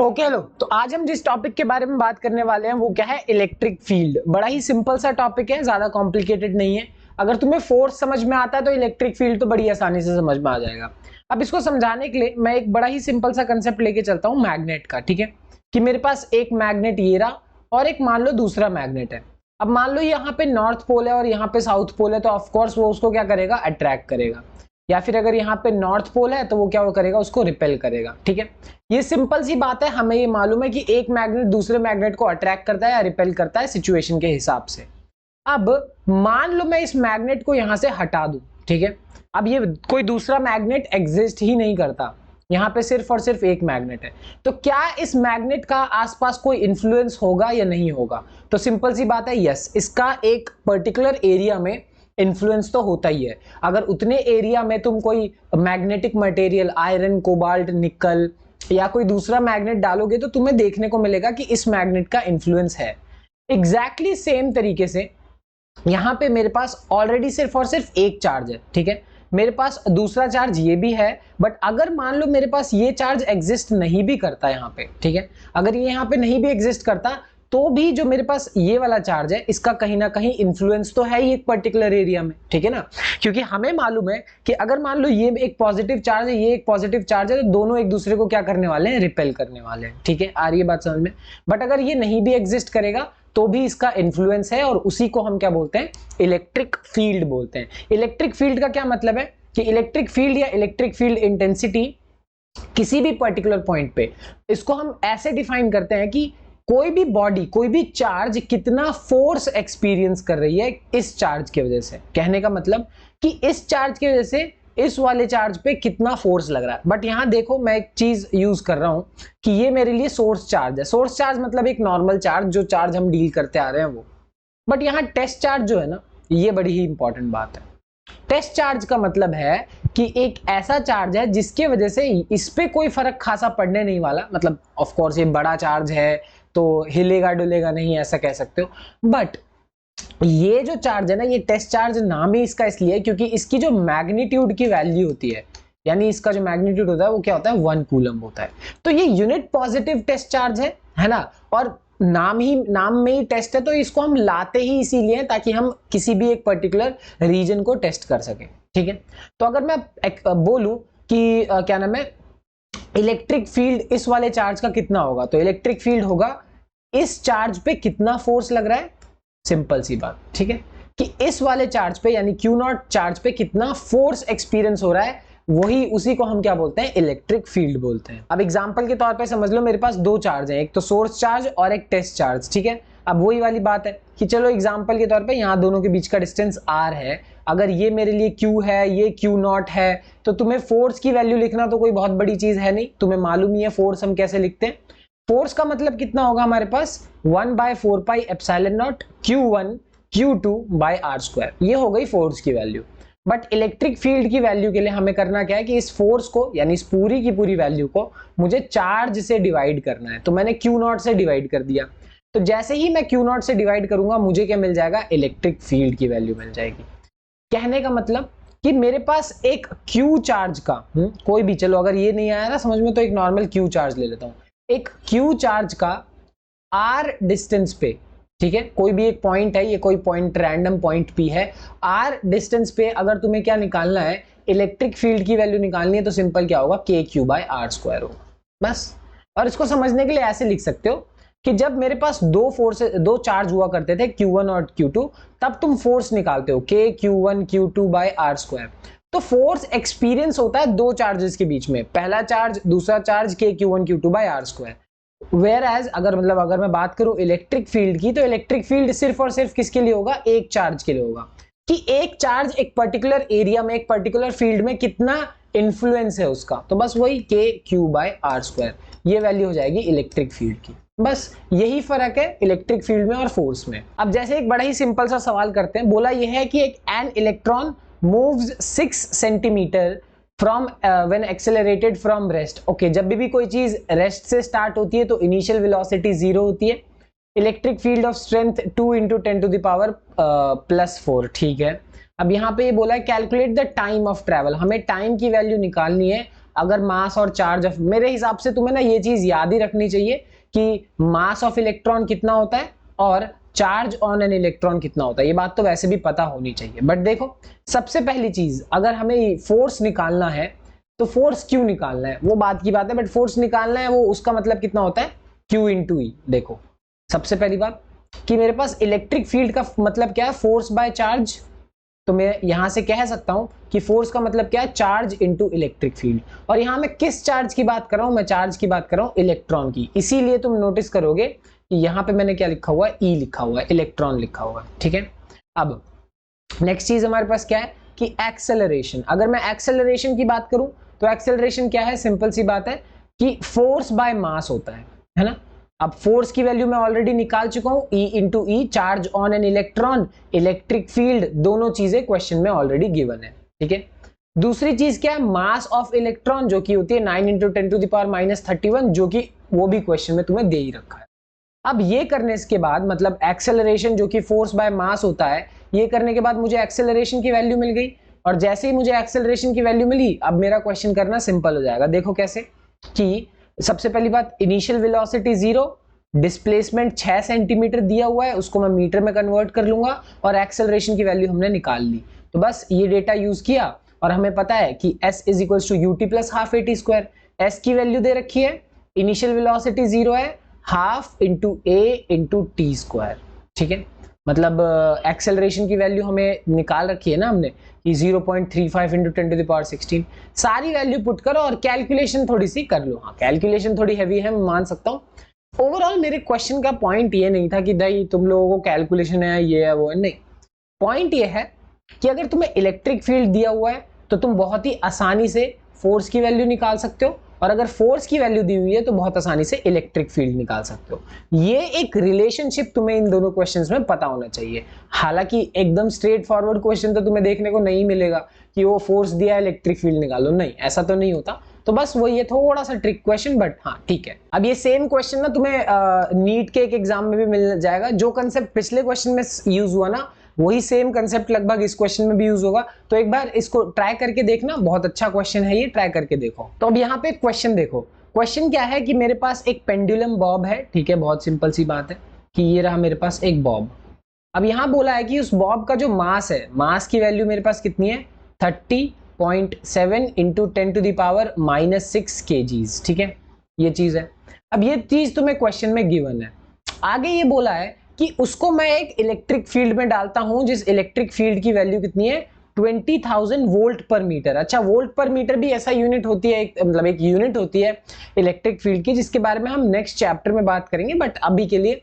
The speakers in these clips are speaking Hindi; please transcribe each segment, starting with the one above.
ओके लो, तो आज हम जिस टॉपिक के बारे में बात करने वाले हैं वो क्या है, इलेक्ट्रिक फील्ड। बड़ा ही सिंपल सा टॉपिक है, ज्यादा कॉम्प्लिकेटेड नहीं है। अगर तुम्हें फोर्स समझ में आता है तो इलेक्ट्रिक फील्ड तो बड़ी आसानी से समझ में आ जाएगा। अब इसको समझाने के लिए मैं एक बड़ा ही सिंपल सा कंसेप्ट लेके चलता हूँ मैग्नेट का। ठीक है, कि मेरे पास एक मैग्नेट ये रहा और एक मान लो दूसरा मैग्नेट है। अब मान लो यहाँ पे नॉर्थ पोल है और यहाँ पे साउथ पोल है, तो ऑफकोर्स वो उसको क्या करेगा, अट्रैक्ट करेगा। या फिर अगर यहाँ पे नॉर्थ पोल है तो वो क्या वो करेगा, उसको रिपेल करेगा। ठीक है, ये सिंपल सी बात है, हमें ये मालूम है कि एक मैग्नेट दूसरे मैग्नेट को अट्रैक्ट करता है या रिपेल करता है सिचुएशन के हिसाब से। अब मान लो मैं इस मैग्नेट को यहां से हटा दूं। ठीक है, अब ये कोई दूसरा मैग्नेट एग्जिस्ट ही नहीं करता, यहाँ पे सिर्फ और सिर्फ एक मैग्नेट है। तो क्या इस मैग्नेट का आसपास कोई इंफ्लुएंस होगा या नहीं होगा? तो सिंपल सी बात है, यस, इसका एक पर्टिकुलर एरिया में इन्फ्लुएंस तो होता ही है। अगर उतने एरिया में तुम कोई मैग्नेटिक मटेरियल, आयरन, कोबाल्ट, निकल या कोई दूसरा मैग्नेट डालोगे तो तुम्हें देखने को मिलेगा कि इस मैग्नेट का इन्फ्लुएंस है। एग्जैक्टली सेम तरीके से यहां पे मेरे पास ऑलरेडी सिर्फ और सिर्फ एक चार्ज है। ठीक है, मेरे पास दूसरा चार्ज ये भी है, बट अगर मान लो मेरे पास ये चार्ज एग्जिस्ट नहीं भी करता यहाँ पे, ठीक है, अगर ये यहाँ पे नहीं भी एग्जिस्ट करता तो भी जो मेरे पास ये वाला चार्ज है इसका कहीं ना कहीं इन्फ्लुएंस तो है ही एक पर्टिकुलर एरिया में। ठीक है ना, क्योंकि हमें मालूम है कि अगर मान लो ये एक पॉजिटिव चार्ज है, ये एक पॉजिटिव चार्ज है, तो दोनों एक दूसरे को क्या करने वाले हैं, रिपेल करने वाले हैं। ठीक है, आ रही है बात समझ में? बट अगर ये नहीं भी एग्जिस्ट करेगा तो भी इसका इन्फ्लुएंस है, और उसी को हम क्या बोलते हैं, इलेक्ट्रिक फील्ड बोलते हैं। इलेक्ट्रिक फील्ड का क्या मतलब है कि इलेक्ट्रिक फील्ड या इलेक्ट्रिक फील्ड इंटेंसिटी किसी भी पर्टिकुलर पॉइंट पे, इसको हम ऐसे डिफाइन करते हैं कि कोई भी बॉडी, कोई भी चार्ज कितना फोर्स एक्सपीरियंस कर रही है इस चार्ज की वजह से। कहने का मतलब कि इस चार्ज की वजह से इस वाले चार्ज पे कितना फोर्स लग रहा है। बट यहां देखो, मैं एक चीज यूज कर रहा हूं कि ये मेरे लिए सोर्स चार्ज है। सोर्स चार्ज मतलब एक नॉर्मल चार्ज, जो चार्ज हम डील करते आ रहे हैं वो। बट यहाँ टेस्ट चार्ज जो है ना, ये बड़ी ही इंपॉर्टेंट बात है। टेस्ट चार्ज का मतलब है कि एक ऐसा चार्ज है जिसके वजह से इस पे कोई फर्क खासा पड़ने नहीं वाला। मतलब ऑफ कोर्स ये बड़ा चार्ज है तो हिलेगा डुलेगा नहीं, ऐसा कह सकते हो। बट ये जो चार्ज है ना, ये टेस्ट चार्ज नाम ही इसका इसलिए है क्योंकि इसकी जो मैग्नीट्यूड की वैल्यू होती है, यानी इसका जो मैग्नीट्यूड होता है वो क्या होता है, 1 कूलम होता है। तो ये यूनिट पॉजिटिव टेस्ट चार्ज है ना, और नाम में ही टेस्ट है, तो इसको हम लाते ही इसीलिए ताकि हम किसी भी एक पर्टिकुलर रीजन को टेस्ट कर सकें। ठीक है, तो अगर मैं बोलूं कि क्या नाम है, इलेक्ट्रिक फील्ड इस वाले चार्ज का कितना होगा, तो इलेक्ट्रिक फील्ड होगा इस चार्ज पे कितना फोर्स लग रहा है। सिंपल सी बात, ठीक है, कि इस वाले चार्ज पे यानी Q0 चार्ज पे कितना फोर्स एक्सपीरियंस हो रहा है, वही उसी को हम क्या बोलते हैं, इलेक्ट्रिक फील्ड बोलते हैं। अब एग्जांपल के तौर पे समझ लो, मेरे पास दो चार्ज हैं, एक तो सोर्स चार्ज और एक टेस्ट चार्ज। ठीक है, अब वही वाली बात है कि चलो एग्जांपल के तौर पे यहाँ दोनों के बीच का डिस्टेंस r है। अगर ये मेरे लिए Q है, ये Q0 है, तो तुम्हें फोर्स की वैल्यू लिखना तो कोई बहुत बड़ी चीज है नहीं, तुम्हें मालूम ही है फोर्स हम कैसे लिखते हैं। फोर्स का मतलब कितना होगा हमारे पास, 1/4 pi epsilon naught Q1 Q2 by r²। ये हो गई फोर्स की वैल्यू। बट इलेक्ट्रिक फील्ड की वैल्यू के लिए हमें करना क्या है कि इस फोर्स को, यानी इस पूरी की पूरी वैल्यू को मुझे चार्ज से डिवाइड करना है। तो मैंने Q0 से डिवाइड कर दिया, तो जैसे ही मैं Q0 से डिवाइड करूंगा मुझे क्या मिल जाएगा, इलेक्ट्रिक फील्ड की वैल्यू मिल जाएगी। कहने का मतलब कि मेरे पास एक Q चार्ज का कोई भी, चलो अगर ये नहीं आया ना समझ में, तो एक नॉर्मल Q चार्ज ले लेता हूं। एक Q चार्ज का R डिस्टेंस पे, ठीक है, कोई भी एक पॉइंट है, ये कोई पॉइंट रैंडम पॉइंट P है, R डिस्टेंस पे अगर तुम्हें क्या निकालना है, इलेक्ट्रिक फील्ड की वैल्यू निकालनी है, तो सिंपल क्या होगा, KQ/r² होगा बस। और इसको समझने के लिए ऐसे लिख सकते हो कि जब मेरे पास दो चार्ज हुआ करते थे Q1 और Q2, तब तुम फोर्स निकालते हो KQ1 Q2/r²। तो फोर्स एक्सपीरियंस होता है दो चार्जेस के बीच में, पहला चार्ज दूसरा charge KQ1 Q2/r²। Where as अगर मैं बात करूं इलेक्ट्रिक फील्ड की, तो इलेक्ट्रिक फील्ड सिर्फ और सिर्फ किसके लिए होगा, एक चार्ज के लिए होगा, कि एक चार्ज एक पर्टिकुलर एरिया में, एक पर्टिकुलर फील्ड में कितना इन्फ्लुएंस है उसका। तो बस वही KQ/r², ये वैल्यू हो जाएगी इलेक्ट्रिक फील्ड की। बस यही फर्क है इलेक्ट्रिक फील्ड में और फोर्स में। अब जैसे एक बड़ा ही सिंपल सा सवाल करते हैं, बोला यह है कि एक an electron moves 6 centimetre from when accelerated from rest. Okay, जब भी कोई चीज रेस्ट से स्टार्ट होती है तो इनिशियल वेलोसिटी 0 होती है। Electric field of strength 2 × 10⁻⁴। ठीक है, अब यहाँ पे ये बोला है calculate the time of travel, हमें टाइम की वैल्यू निकालनी है अगर मास और चार्ज ऑफ, मेरे हिसाब से तुम्हें ना ये चीज याद ही रखनी चाहिए कि मास ऑफ इलेक्ट्रॉन कितना होता है और चार्ज ऑन एन इलेक्ट्रॉन कितना होता है। ये बात तो वैसे भी पता होनी चाहिए, बट देखो सबसे पहली चीज अगर हमें फोर्स निकालना है तो फोर्स क्यों निकालना है वो बात की बात है, बट फोर्स निकालना है वो उसका मतलब कितना होता है Q इंटू ई। देखो सबसे पहली बात कि मेरे पास इलेक्ट्रिक फील्ड का मतलब क्या है, फोर्स बाय चार्ज। तो मैं यहां से कह सकता हूं कि फोर्स का मतलब क्या है, चार्ज इनटू इलेक्ट्रिक फील्ड। और यहां मैं किस चार्ज की बात कर रहा हूं, मैं चार्ज की बात कर रहा हूं इलेक्ट्रॉन की। इसीलिए तुम नोटिस करोगे कि यहां पे मैंने क्या लिखा हुआ है, ई लिखा हुआ है, इलेक्ट्रॉन लिखा हुआ है, ठीक है। अब नेक्स्ट चीज हमारे पास क्या है कि एक्सेलरेशन। अगर मैं एक्सेलरेशन की बात करूं तो एक्सेलरेशन क्या है, सिंपल सी बात है कि फोर्स बाय मास होता है ना। अब फोर्स की वैल्यू मैं ऑलरेडी निकाल चुका हूं, E into E, charge on an electron, electric field, दोनों चीजें क्वेश्चन में ऑलरेडी गिवन है, ठीक है। दूसरी चीज क्या है, मास ऑफ इलेक्ट्रॉन जो कि होती है 9 इंटू 10 टू द पावर -31, जो कि वो भी क्वेश्चन में तुम्हें दे ही रखा है। अब ये करने के बाद मतलब एक्सेलरेशन जो कि फोर्स बाय मास होता है, ये करने के बाद मुझे एक्सेलरेशन की वैल्यू मिल गई। और जैसे ही मुझे एक्सेलरेशन की वैल्यू मिली, अब मेरा क्वेश्चन करना सिंपल हो जाएगा। देखो कैसे कि सबसे पहली बात, इनिशियल वेलोसिटी 0, डिस्प्लेसमेंट 6 सेंटीमीटर दिया हुआ है, उसको मैं मीटर में कन्वर्ट कर लूंगा और एक्सेलरेशन की वैल्यू हमने निकाल ली। तो बस ये डेटा यूज किया और हमें पता है कि s is equal to UT plus half A T square. S की वैल्यू दे रखी है, इनिशियल वेलोसिटी 0 है, half into A into T square, ठीक है। मतलब एक्सेलरेशन की वैल्यू हमें निकाल रखी है ना हमने कि 0.35 इंटू 10 टू द पावर 16। सारी वैल्यू पुट करो और कैलकुलेशन थोड़ी सी कर लो। हाँ कैलकुलेशन थोड़ी हैवी है, मैं मान सकता हूँ। ओवरऑल मेरे क्वेश्चन का पॉइंट ये नहीं था कि भाई तुम लोगों को कैलकुलेशन है ये है वो है, नहीं। पॉइंट ये है कि अगर तुम्हें इलेक्ट्रिक फील्ड दिया हुआ है तो तुम बहुत ही आसानी से फोर्स की वैल्यू निकाल सकते हो, और अगर फोर्स की वैल्यू दी हुई है तो बहुत आसानी से इलेक्ट्रिक फील्ड निकाल सकते हो। ये एक रिलेशनशिप तुम्हें इन दोनों क्वेश्चंस में पता होना चाहिए। हालांकि एकदम स्ट्रेट फॉरवर्ड क्वेश्चन तो तुम्हें देखने को नहीं मिलेगा कि वो फोर्स दिया है इलेक्ट्रिक फील्ड निकालो, नहीं ऐसा तो नहीं होता। तो बस वो ये थोड़ा सा ट्रिक क्वेश्चन, बट हाँ ठीक है। अब ये सेम क्वेश्चन ना तुम्हें नीट के एक एग्जाम में भी मिल जाएगा। जो कंसेप्ट पिछले क्वेश्चन में यूज हुआ ना, वही सेम कंसेप्ट लगभग इस क्वेश्चन में भी यूज होगा। तो एक बार इसको ट्राई करके देखना, बहुत अच्छा क्वेश्चन है ये, ट्राई करके देखो। तो अब यहाँ पे क्वेश्चन देखो, क्वेश्चन क्या है कि मेरे पास एक पेंडुलम बॉब है, ठीक है। बहुत सिंपल सी बात है कि ये रहा मेरे पास एक बॉब। अब यहाँ बोला है कि उस बॉब का जो मास है, मास की वैल्यू मेरे पास कितनी है, 30.7 into 10 to the power -6 kgs, ठीक है। ये चीज है। अब ये चीज तुम्हें क्वेश्चन में गिवन है। आगे ये बोला है कि उसको मैं एक इलेक्ट्रिक फील्ड में डालता हूं, जिस इलेक्ट्रिक फील्ड की वैल्यू कितनी है, 20,000 वोल्ट पर मीटर। अच्छा, वोल्ट पर मीटर भी ऐसा यूनिट होती है, मतलब एक यूनिट होती है इलेक्ट्रिक फील्ड की, जिसके बारे में हम नेक्स्ट चैप्टर में बात करेंगे, बट अभी के लिए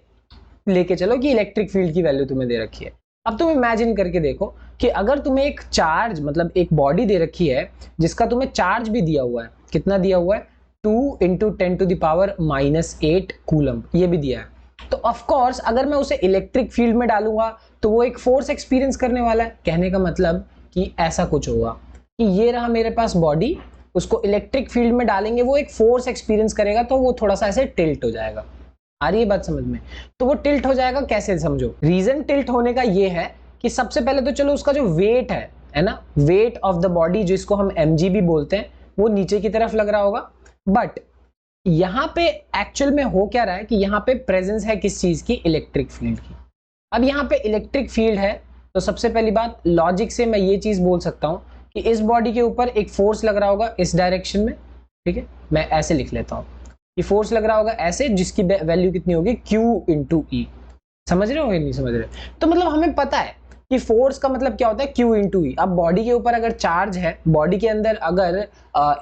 लेके चलो कि इलेक्ट्रिक फील्ड की वैल्यू तुम्हें दे रखी है। अब तुम इमेजिन करके देखो कि अगर तुम्हें एक चार्ज, मतलब एक बॉडी दे रखी है जिसका तुम्हें चार्ज भी दिया हुआ है, कितना दिया हुआ है, 2 into 10 to the power -8 coulomb, ये भी दिया है। तो ऑफ कोर्स अगर मैं उसे इलेक्ट्रिक फील्ड में डालूंगा तो वो एक फोर्स एक्सपीरियंस करने वाला है। कहने का मतलब कि ऐसा कुछ होगा कि ये रहा मेरे पास बॉडी, उसको इलेक्ट्रिक फील्ड में डालेंगे, वो एक फोर्स एक्सपीरियंस करेगा, तो वो थोड़ा सा ऐसे टिल्ट हो जाएगा। आ रही है बात समझ में? तो वो टिल्ट हो जाएगा कैसे, समझो। रीजन टिल्ट होने का ये है कि सबसे पहले तो चलो उसका जो वेट है ना, वेट ऑफ द बॉडी, जिसको हम mg भी बोलते हैं, वो नीचे की तरफ लग रहा होगा। बट यहां पे एक्चुअल में हो क्या रहा है कि यहां पे प्रेजेंस है किस चीज की, इलेक्ट्रिक फील्ड की। अब यहां पे इलेक्ट्रिक फील्ड है तो सबसे पहली बात, लॉजिक से मैं ये चीज बोल सकता हूं कि इस बॉडी के ऊपर एक फोर्स लग रहा होगा इस डायरेक्शन में, ठीक है। मैं ऐसे लिख लेता हूं, ये फोर्स लग रहा होगा ऐसे, जिसकी वैल्यू कितनी होगी, Q इंटू ई। समझ रहे हो या नहीं समझ रहे? तो मतलब हमें पता है कि फोर्स का मतलब क्या होता है, Q इंटू ई। अब बॉडी के ऊपर अगर चार्ज है, बॉडी के अंदर अगर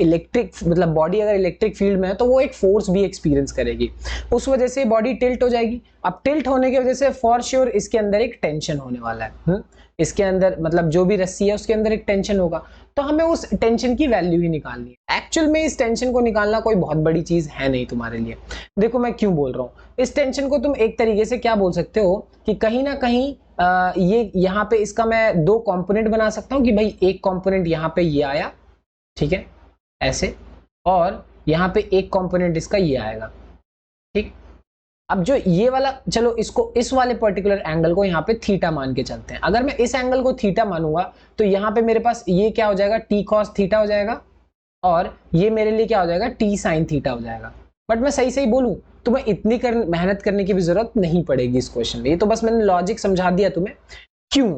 इलेक्ट्रिक, मतलब बॉडी अगर इलेक्ट्रिक फील्ड में है, तो वो एक फोर्स भी एक्सपीरियंस करेगी, उस वजह से बॉडी टिल्ट हो जाएगी। अब टिल्ट होने की वजह से फॉर श्योर इसके अंदर एक टेंशन होने वाला है। इसके अंदर मतलब जो भी रस्सी है उसके अंदर एक टेंशन होगा, तो हमें उस टेंशन की वैल्यू ही निकालनी है। एक्चुअल में इस टेंशन को निकालना कोई बहुत बड़ी चीज है नहीं तुम्हारे लिए। देखो मैं क्यों बोल रहा हूँ, इस टेंशन को तुम एक तरीके से क्या बोल सकते हो कि कहीं ना कहीं ये यहाँ पे इसका मैं दो कंपोनेंट बना सकता हूँ कि भाई एक कंपोनेंट यहाँ पे ये आया, ठीक है, ऐसे, और यहाँ पे एक कंपोनेंट इसका ये आएगा, ठीक। अब जो ये वाला, चलो इसको, इस वाले पर्टिकुलर एंगल को यहाँ पे थीटा मान के चलते हैं। अगर मैं इस एंगल को थीटा मानूंगा तो यहाँ पे मेरे पास ये क्या हो जाएगा, टी कॉस थीटा हो जाएगा, और ये मेरे लिए क्या हो जाएगा, टी साइन थीटा हो जाएगा। बट मैं सही सही बोलूं, तुम्हें इतनी मेहनत करने की भी जरूरत नहीं पड़ेगी इस क्वेश्चन में, ये तो बस मैंने लॉजिक समझा दिया तुम्हें। क्यों?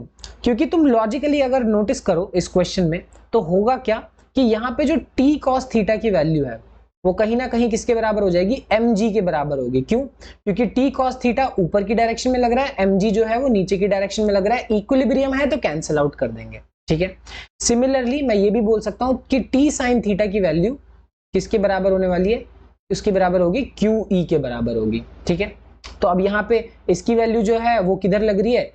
क्योंकि तुम लॉजिकली अगर नोटिस करो इस क्वेश्चन में तो होगा क्या कि यहाँ पे जो टी कॉस थीटा की वैल्यू है वो कहीं ना कहीं किसके बराबर हो जाएगी, mg के बराबर होगी। क्यों? क्योंकि टी कॉस थीटा ऊपर की डायरेक्शन में लग रहा है, mg जो है वो नीचे की डायरेक्शन में लग रहा है, इक्विलिब्रियम है तो कैंसिल आउट कर देंगे। ठीक है, सिमिलरली मैं ये भी बोल सकता हूं कि टी साइन थीटा की वैल्यू किसके बराबर होने वाली है, उसके बराबर होगी QE के बराबर होगी। ठीक है, तो अब यहाँ पे इसकी वैल्यू जो है वो किधर लग रही है,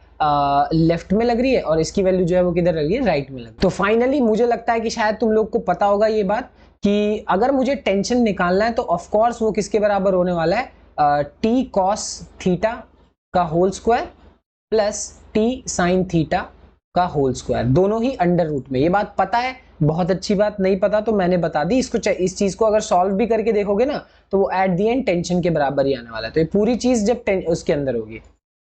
लेफ्ट में लग रही है, और इसकी वैल्यू जो है वो किधर लग रही है, राइट में लग रही है। तो फाइनली मुझे लगता है कि शायद तुम लोग को पता होगा ये बात कि अगर मुझे टेंशन निकालना है तो ऑफ कोर्स वो किसके बराबर होने वाला है, टी कॉस थीटा का whole square plus T sine theta का होल स्क्वायर, दोनों ही अंडर रूट में। ये बात पता है, बहुत अच्छी बात, नहीं पता तो मैंने बता दी। इसको इस चीज को अगर सॉल्व भी करके देखोगे ना तो वो एट दी एंड टेंशन के बराबर ही आने वाला है। तो ये पूरी चीज जब उसके अंदर होगी,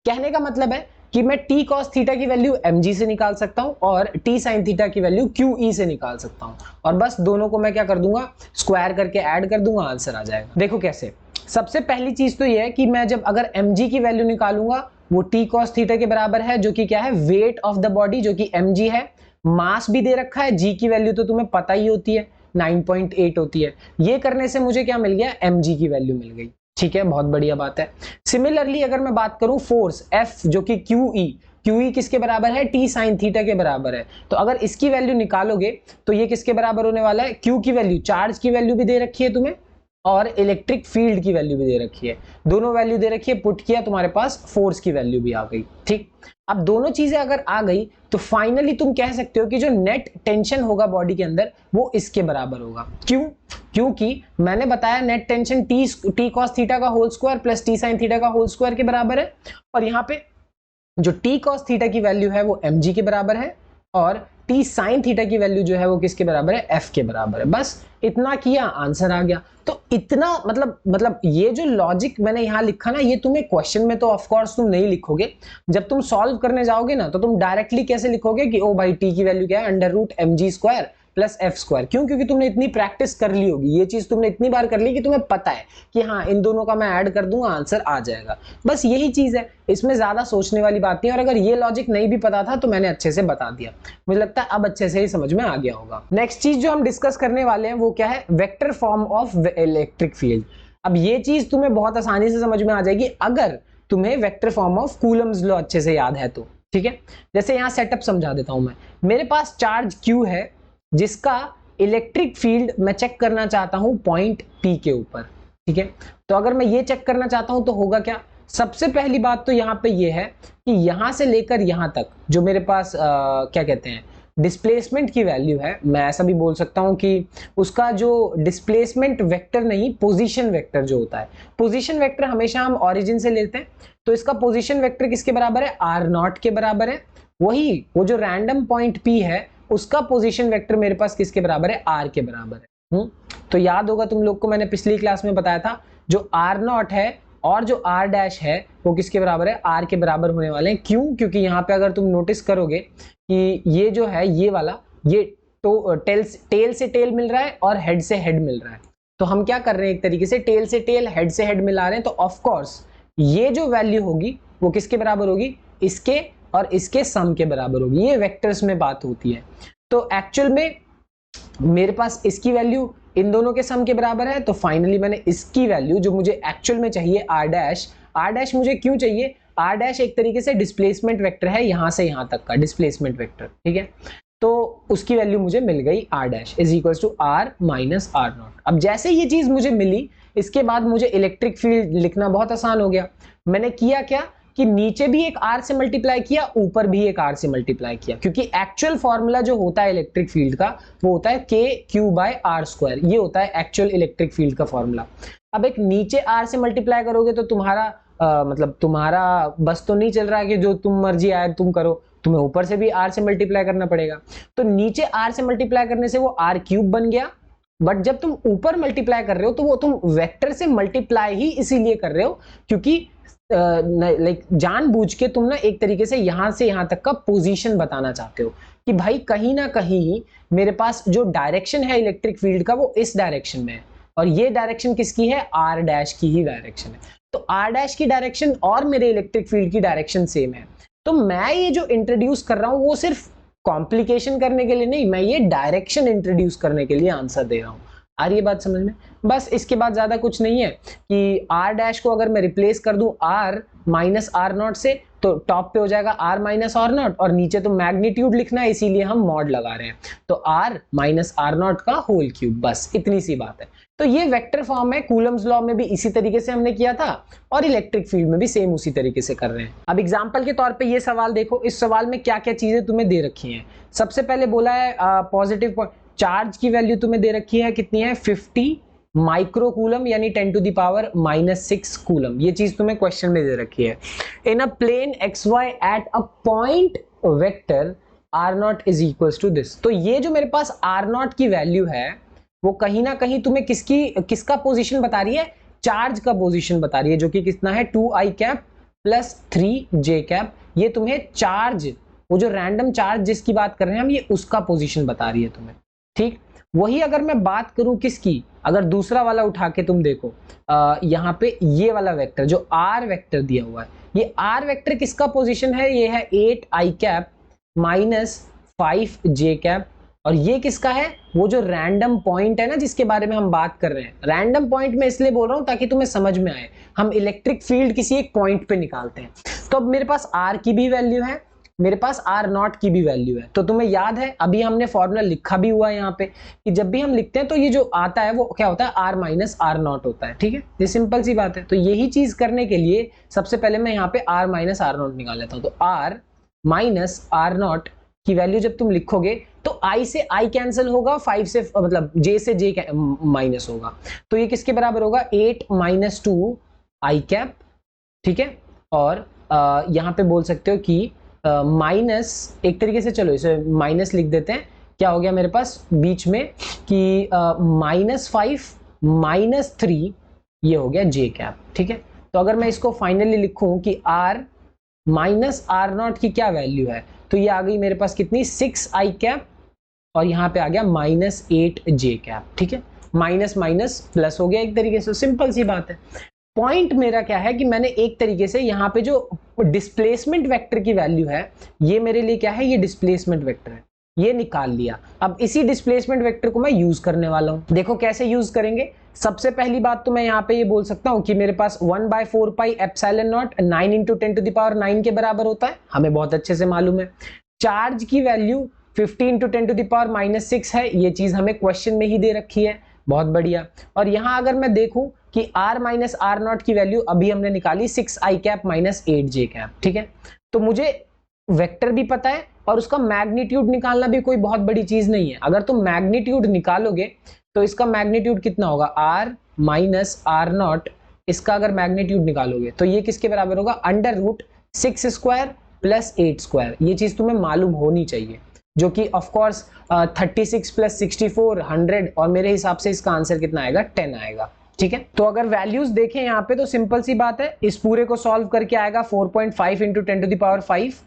कहने का मतलब है कि मैं टी कॉस थीटा की वैल्यू mg से निकाल सकता हूं और टी साइन थीटा की वैल्यू QE से निकाल सकता हूं, और बस दोनों को मैं क्या कर दूंगा, स्क्वायर करके ऐड कर दूंगा, आंसर आ जाएगा। देखो कैसे, सबसे पहली चीज तो ये है कि मैं जब अगर mg की वैल्यू निकालूंगा वो टी कॉस थीटा के बराबर है, जो कि क्या है, वेट ऑफ द बॉडी, जो कि mg है। मास भी दे रखा है, g की वैल्यू तो तुम्हें पता ही होती है 9.8 होती है। ये करने से मुझे क्या मिल गया, mg की वैल्यू मिल गई। ठीक है, बहुत बढ़िया बात है। सिमिलरली अगर मैं बात करूं फोर्स F जो कि QE किसके बराबर है, टी साइन थीटा के बराबर है। तो अगर इसकी वैल्यू निकालोगे तो ये किसके बराबर होने वाला है, Q की वैल्यू, चार्ज की वैल्यू भी दे रखी है तुम्हें और इलेक्ट्रिक फील्ड की वैल्यू भी दे रखी है, दोनों वैल्यू दे रखी है, पुट किया तुम्हारे पास फोर्स की वैल्यू भी आ गई। ठीक, अब दोनों चीजें अगर आ गई तो फाइनली तुम कह सकते हो कि जो नेट टेंशन होगा बॉडी के अंदर वो इसके बराबर होगा। क्यों? क्योंकि मैंने बताया net tension T cos theta का whole square plus T sine theta का होल स्क्वायर के बराबर है, और यहाँ पे जो टी कॉस थीटा की वैल्यू है वो mg के बराबर है और टी साइन थीटा की वैल्यू जो है वो किसके बराबर है, f के बराबर है। बस इतना किया, आंसर आ गया। तो इतना मतलब ये जो लॉजिक मैंने यहाँ लिखा ना, ये तुम्हें क्वेश्चन में तो ऑफ कोर्स तुम नहीं लिखोगे, जब तुम सॉल्व करने जाओगे ना तो तुम डायरेक्टली कैसे लिखोगे कि ओ भाई टी की वैल्यू क्या है, under root mg square plus f square. क्यों? क्योंकि तुमने इतनी प्रैक्टिस कर ली होगी, ये चीज तुमने इतनी बार कर ली कि तुम्हें पता है कि हाँ इन दोनों का मैं ऐड कर दूंगा, आंसर आ जाएगा। बस यही चीज है, इसमें ज्यादा सोचने वाली बात नहीं। और अगर ये लॉजिक नहीं भी पता था तो मैंने अच्छे से बता दिया, मुझे लगता है अब अच्छे से ही समझ में आ गया होगा। नेक्स्ट चीज जो हम डिस्कस करने वाले हैं वो क्या है, vector form of electric field. अब ये चीज तुम्हें बहुत आसानी से समझ में आ जाएगी अगर तुम्हें vector form of Coulomb's law अच्छे से याद है तो। ठीक है, जैसे यहाँ सेटअप समझा देता हूं मैं। मेरे पास चार्ज Q है जिसका इलेक्ट्रिक फील्ड मैं चेक करना चाहता हूं पॉइंट P के ऊपर। ठीक है, तो अगर मैं ये चेक करना चाहता हूं तो होगा क्या, सबसे पहली बात तो यहाँ पे ये है कि यहां से लेकर यहां तक जो मेरे पास क्या कहते हैं, डिस्प्लेसमेंट की वैल्यू है, मैं ऐसा भी बोल सकता हूं कि उसका जो डिस्प्लेसमेंट वेक्टर नहीं, पोजीशन वेक्टर जो होता है, पोजीशन वेक्टर हमेशा हम ओरिजिन से लेते हैं, तो इसका पोजीशन वेक्टर किसके बराबर है, r0 के बराबर है। वही वो जो रैंडम पॉइंट P है उसका पोजीशन वेक्टर मेरे पास किसके बराबर है, r के बराबर है। तो याद होगा तुम लोग को मैंने पिछली क्लास में बताया था, जो r0 है और जो r डैश है वो किसके बराबर है, r के बराबर होने वाले हैं। क्यों? क्योंकि यहाँ पे अगर तुम नोटिस करोगे कि ये जो है ये वाला, ये तो टेल से टेल मिल रहा है और हेड से हेड मिल रहा है, तो हम क्या कर रहे हैं, एक तरीके से टेल से टेल हेड से हेड मिला रहे हैं। तो ऑफ कोर्स ये जो वैल्यू होगी वो किसके बराबर होगी, इसके और इसके सम के बराबर होगी। ये वेक्टर्स में बात होती है। तो एक्चुअल में मेरे पास इसकी वैल्यू इन दोनों के सम के बराबर है, तो फाइनली मैंने इसकी वैल्यू जो मुझे एक्चुअल में चाहिए r डैश मुझे क्यों चाहिए, r डैश एक तरीके से डिस्प्लेसमेंट वेक्टर है, यहां से यहां तक का डिस्प्लेसमेंट वेक्टर। ठीक है, तो उसकी वैल्यू मुझे मिल गई, r dash is equal to r minus r0। अब जैसे ये चीज मुझे मिली, इसके बाद मुझे इलेक्ट्रिक फील्ड लिखना बहुत आसान हो गया। मैंने किया क्या कि नीचे भी एक r से मल्टीप्लाई किया, ऊपर भी एक r से मल्टीप्लाई किया, क्योंकि एक्चुअल फॉर्मूला जो होता है इलेक्ट्रिक फील्ड का वो होता है k/r²। ये होता है एक्चुअल इलेक्ट्रिक फील्ड का फॉर्मूला। अब एक नीचे r से मल्टीप्लाई करोगे तो तुम्हारा मतलब तुम्हारा बस तो नहीं चल रहा है कि जो तुम मर्जी आए तुम करो, तुम्हें ऊपर से भी r से मल्टीप्लाई करना पड़ेगा। तो नीचे r से मल्टीप्लाई करने से वो r³ बन गया, बट जब तुम ऊपर मल्टीप्लाई कर रहे हो तो वो तुम वेक्टर से मल्टीप्लाई ही इसीलिए कर रहे हो क्योंकि लाइक जानबूझ के तुम ना एक तरीके से यहां से यहां तक का पोजीशन बताना चाहते हो कि भाई कहीं ना कहीं मेरे पास जो डायरेक्शन है इलेक्ट्रिक फील्ड का वो इस डायरेक्शन में है, और ये डायरेक्शन किसकी है, आर डैश की ही डायरेक्शन है। तो आर डैश की डायरेक्शन और मेरे इलेक्ट्रिक फील्ड की डायरेक्शन सेम है। तो मैं ये जो इंट्रोड्यूस कर रहा हूं वो सिर्फ कॉम्प्लिकेशन करने के लिए नहीं, मैं ये डायरेक्शन इंट्रोड्यूस करने के लिए आंसर दे रहा हूं। आ रही है बात समझ में? बस इसके बाद ज्यादा कुछ नहीं है कि आर डैश को अगर मैं रिप्लेस कर दूं आर माइनस आर नॉट से, तो टॉप पे हो जाएगा आर माइनस आर नॉट, और नीचे तो मैग्नीट्यूड लिखना है इसीलिए हम मॉड लगा रहे हैं, तो आर माइनस आर नॉट का होल क्यूब। बस इतनी सी बात है। तो ये वेक्टर फॉर्म है, कूलम्स लॉ में भी इसी तरीके से हमने किया था और इलेक्ट्रिक फील्ड में भी सेम उसी तरीके से कर रहे हैं। अब एग्जांपल के तौर पे ये सवाल देखो, इस सवाल में क्या क्या चीजें तुम्हें दे रखी हैं। सबसे पहले बोला है पॉजिटिव चार्ज की वैल्यू तुम्हें दे रखी है, कितनी है, 50 माइक्रो कूलम यानी 10 टू द पावर -6 कूलम। ये चीज तुम्हें क्वेश्चन में दे रखी है। In a plane XY at a point vector R0 is equals to this. तो ये जो मेरे पास R0 की वैल्यू है वो कहीं ना कहीं तुम्हें किसका पोजीशन बता रही है, चार्ज का पोजीशन बता रही है, जो कि कितना है 2i cap plus 3j cap. ये तुम्हें चार्ज, वो जो रैंडम चार्ज जिसकी बात कर रहे हैं हम, ये उसका पोजीशन बता रही है तुम्हें। ठीक, वही अगर मैं बात करूं किसकी, अगर दूसरा वाला उठा के तुम देखो यहाँ पे ये वाला वेक्टर जो आर वेक्टर दिया हुआ है, ये आर वेक्टर किसका पोजीशन है, ये है 8i cap minus 5j cap. और ये किसका है, वो जो रैंडम पॉइंट है ना जिसके बारे में हम बात कर रहे हैं। रैंडम पॉइंट में इसलिए बोल रहा हूं ताकि तुम्हें समझ में आए, हम इलेक्ट्रिक फील्ड किसी एक पॉइंट पे निकालते हैं। तो अब मेरे पास आर की भी वैल्यू है, मेरे पास R0 की भी वैल्यू है। तो तुम्हें याद है अभी हमने फॉर्मूला लिखा भी हुआ है यहाँ पे कि जब भी हम लिखते हैं तो ये जो आता है वो क्या होता है, R माइनस R0 होता है। ठीक है, ये सिंपल सी बात है। तो यही चीज करने के लिए सबसे पहले मैं यहाँ पे R माइनस R0 निकाल लेता हूँ। तो R माइनस R0 की वैल्यू जब तुम लिखोगे तो I से I कैंसिल होगा, 5 से मतलब J से J माइनस होगा, तो ये किसके बराबर होगा, 8 माइनस 2i कैप। ठीक है, और यहाँ पे बोल सकते हो कि माइनस एक तरीके से, चलो इसे माइनस लिख देते हैं, क्या हो गया मेरे पास बीच में कि -5 -3 ये हो गया j कैप। ठीक है, तो अगर मैं इसको फाइनली लिखूं कि r माइनस R0 की क्या वैल्यू है, तो ये आ गई मेरे पास कितनी, 6i कैप, और यहाँ पे आ गया -8j कैप। ठीक है, माइनस माइनस प्लस हो गया एक तरीके से, सिंपल सी बात है। पॉइंट मेरा क्या है कि मैंने एक तरीके से यहाँ पे जो डिस्प्लेसमेंट वेक्टर की वैल्यू है, ये मेरे लिए क्या है, ये डिस्प्लेसमेंट वेक्टर है, ये निकाल लिया। अब इसी डिस्प्लेसमेंट वेक्टर को मैं यूज करने वाला हूँ। देखो कैसे यूज करेंगे। सबसे पहली बात तो मैं यहाँ पे ये बोल सकता हूँ कि मेरे पास 1/4 pi epsilon naught 9 into 10 to the power 9 के बराबर होता है, हमें बहुत अच्छे से मालूम है। चार्ज की value 50 into 10 to the power -6 है, ये चीज हमें क्वेश्चन में ही दे रखी है, बहुत बढ़िया। और यहाँ अगर मैं देखूं कि R माइनस R0 की वैल्यू अभी हमने निकाली 6i cap minus 8j cap. ठीक है, तो मुझे वेक्टर भी पता है और उसका मैग्नीट्यूड निकालना भी कोई बहुत बड़ी चीज नहीं है। अगर तुम मैग्नीट्यूड निकालोगे तो इसका मैग्नीट्यूड कितना होगा, R माइनस R0, इसका अगर मैग्नीट्यूड निकालोगे तो ये किसके बराबर होगा, √6 स्क्वायर प्लस 8 स्क्वायर। ये चीज तुम्हें मालूम होनी चाहिए, जो कि ऑफ कोर्स 36 प्लस 64 100, और मेरे हिसाब से इसका आंसर कितना आएगा, 10 आएगा। ठीक है, तो अगर वैल्यूज देखें यहाँ पे तो सिंपल सी बात है, इस पूरे को सॉल्व करके आएगा 4.5 इंटू 10 टू द पावर 5,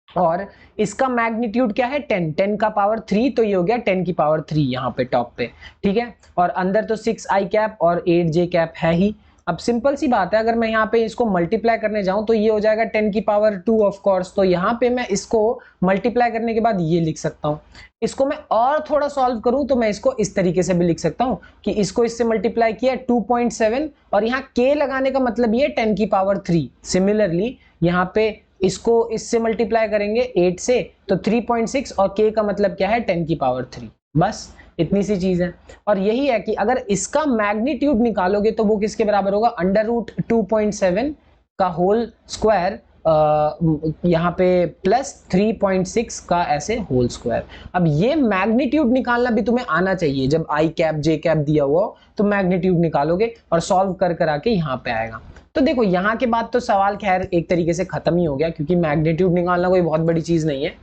और इसका मैग्नीट्यूड क्या है, 10 का पावर 3, तो ये हो गया 10 की पावर 3 यहाँ पे टॉप पे। ठीक है, और अंदर तो 6i कैप और 8j कैप है ही। अब सिंपल सी बात है, अगर मैं यहाँ पे इसको मल्टीप्लाई करने जाऊं तो ये हो जाएगा 10 की पावर 2 ऑफ कोर्स। तो यहाँ पे मैं इसको मल्टीप्लाई करने के बाद ये लिख सकता हूँ। इसको मैं और थोड़ा सॉल्व करूं तो मैं इसको इस तरीके से भी लिख सकता हूँ कि इसको इससे मल्टीप्लाई किया 2.7, और यहाँ k लगाने का मतलब ये 10 की पावर 3। सिमिलरली यहाँ पे इसको इससे मल्टीप्लाई करेंगे 8 से तो 3.6, और k का मतलब क्या है, 10 की पावर 3। बस इतनी सी चीज है। और यही है कि अगर इसका मैग्नीट्यूड निकालोगे तो वो किसके बराबर होगा, √2.7 का होल स्क्वायर, यहाँ पे प्लस 3.6 का ऐसे होल स्क्वायर। अब ये मैग्नीट्यूड निकालना भी तुम्हें आना चाहिए। जब i कैप j कैप दिया हुआ हो तो मैग्नीट्यूड निकालोगे और सॉल्व कर आके यहाँ पे आएगा। तो देखो यहाँ के बाद तो सवाल खैर एक तरीके से खत्म ही हो गया, क्योंकि मैग्नीट्यूड निकालना कोई बहुत बड़ी चीज नहीं है।